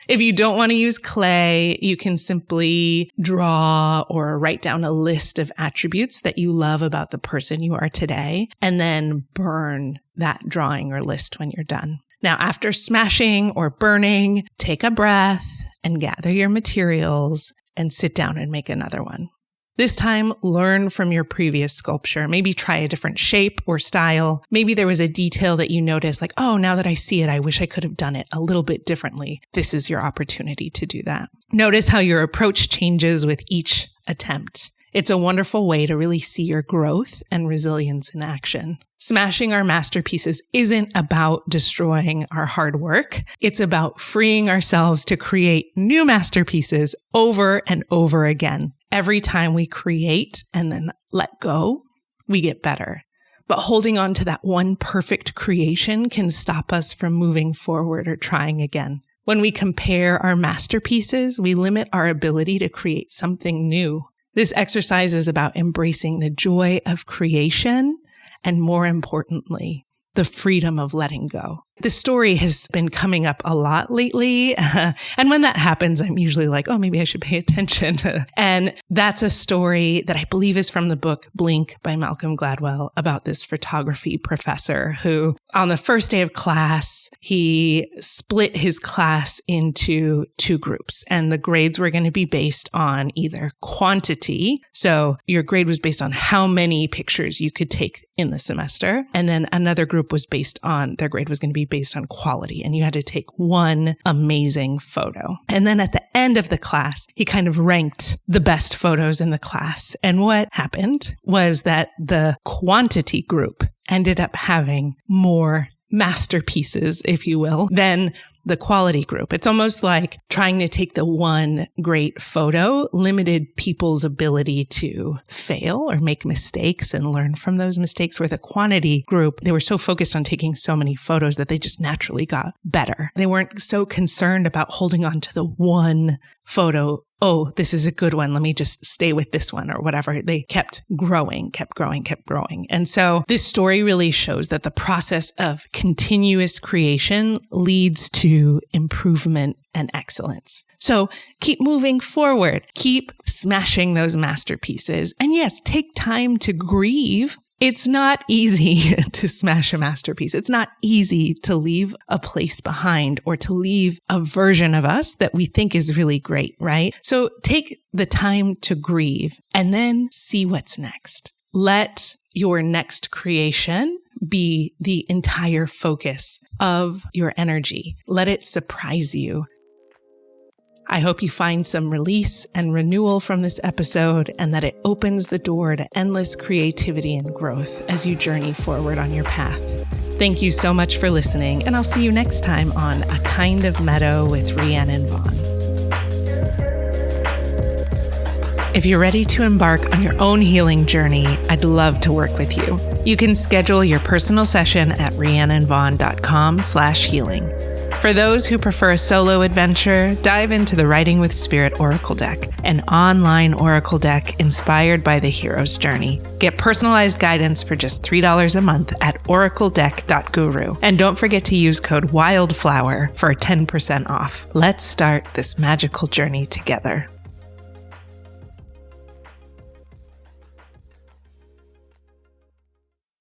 If you don't want to use clay, you can simply draw or write down a list of attributes that you love about the person you are today, and then burn that drawing or list when you're done. Now, after smashing or burning, take a breath and gather your materials and sit down and make another one. This time, learn from your previous sculpture. Maybe try a different shape or style. Maybe there was a detail that you noticed, like, oh, now that I see it, I wish I could have done it a little bit differently. This is your opportunity to do that. Notice how your approach changes with each attempt. It's a wonderful way to really see your growth and resilience in action. Smashing our masterpieces isn't about destroying our hard work. It's about freeing ourselves to create new masterpieces over and over again. Every time we create and then let go, we get better. But holding on to that one perfect creation can stop us from moving forward or trying again. When we compare our masterpieces, we limit our ability to create something new. This exercise is about embracing the joy of creation and, more importantly, the freedom of letting go. This story has been coming up a lot lately. And when that happens, I'm usually like, oh, maybe I should pay attention. And that's a story that I believe is from the book Blink by Malcolm Gladwell about this photography professor who, on the first day of class, he split his class into two groups. And the grades were going to be based on either quantity. So your grade was based on how many pictures you could take in the semester. And then another group was based on, their grade was going to be based on quality, and you had to take one amazing photo. And then at the end of the class, he kind of ranked the best photos in the class. And what happened was that the quantity group ended up having more masterpieces, if you will, than the quality group. It's almost like trying to take the one great photo limited people's ability to fail or make mistakes and learn from those mistakes, where the quantity group, they were so focused on taking so many photos that they just naturally got better. They weren't so concerned about holding on to the one photo. Oh, this is a good one. Let me just stay with this one or whatever. They kept growing. And so this story really shows that the process of continuous creation leads to improvement and excellence. So keep moving forward. Keep smashing those masterpieces. And yes, take time to grieve. It's not easy to smash a masterpiece. It's not easy to leave a place behind or to leave a version of us that we think is really great, right? So take the time to grieve and then see what's next. Let your next creation be the entire focus of your energy. Let it surprise you. I hope you find some release and renewal from this episode and that it opens the door to endless creativity and growth as you journey forward on your path. Thank you so much for listening, and I'll see you next time on A Kind of Meadow with Rhiannon Vaughn. If you're ready to embark on your own healing journey, I'd love to work with you. You can schedule your personal session at rhiannonvaughn.com/healing. For those who prefer a solo adventure, dive into the Writing with Spirit Oracle deck, an online oracle deck inspired by the hero's journey. Get personalized guidance for just $3 a month at oracledeck.guru. And don't forget to use code WILDFLOWER for 10% off. Let's start this magical journey together.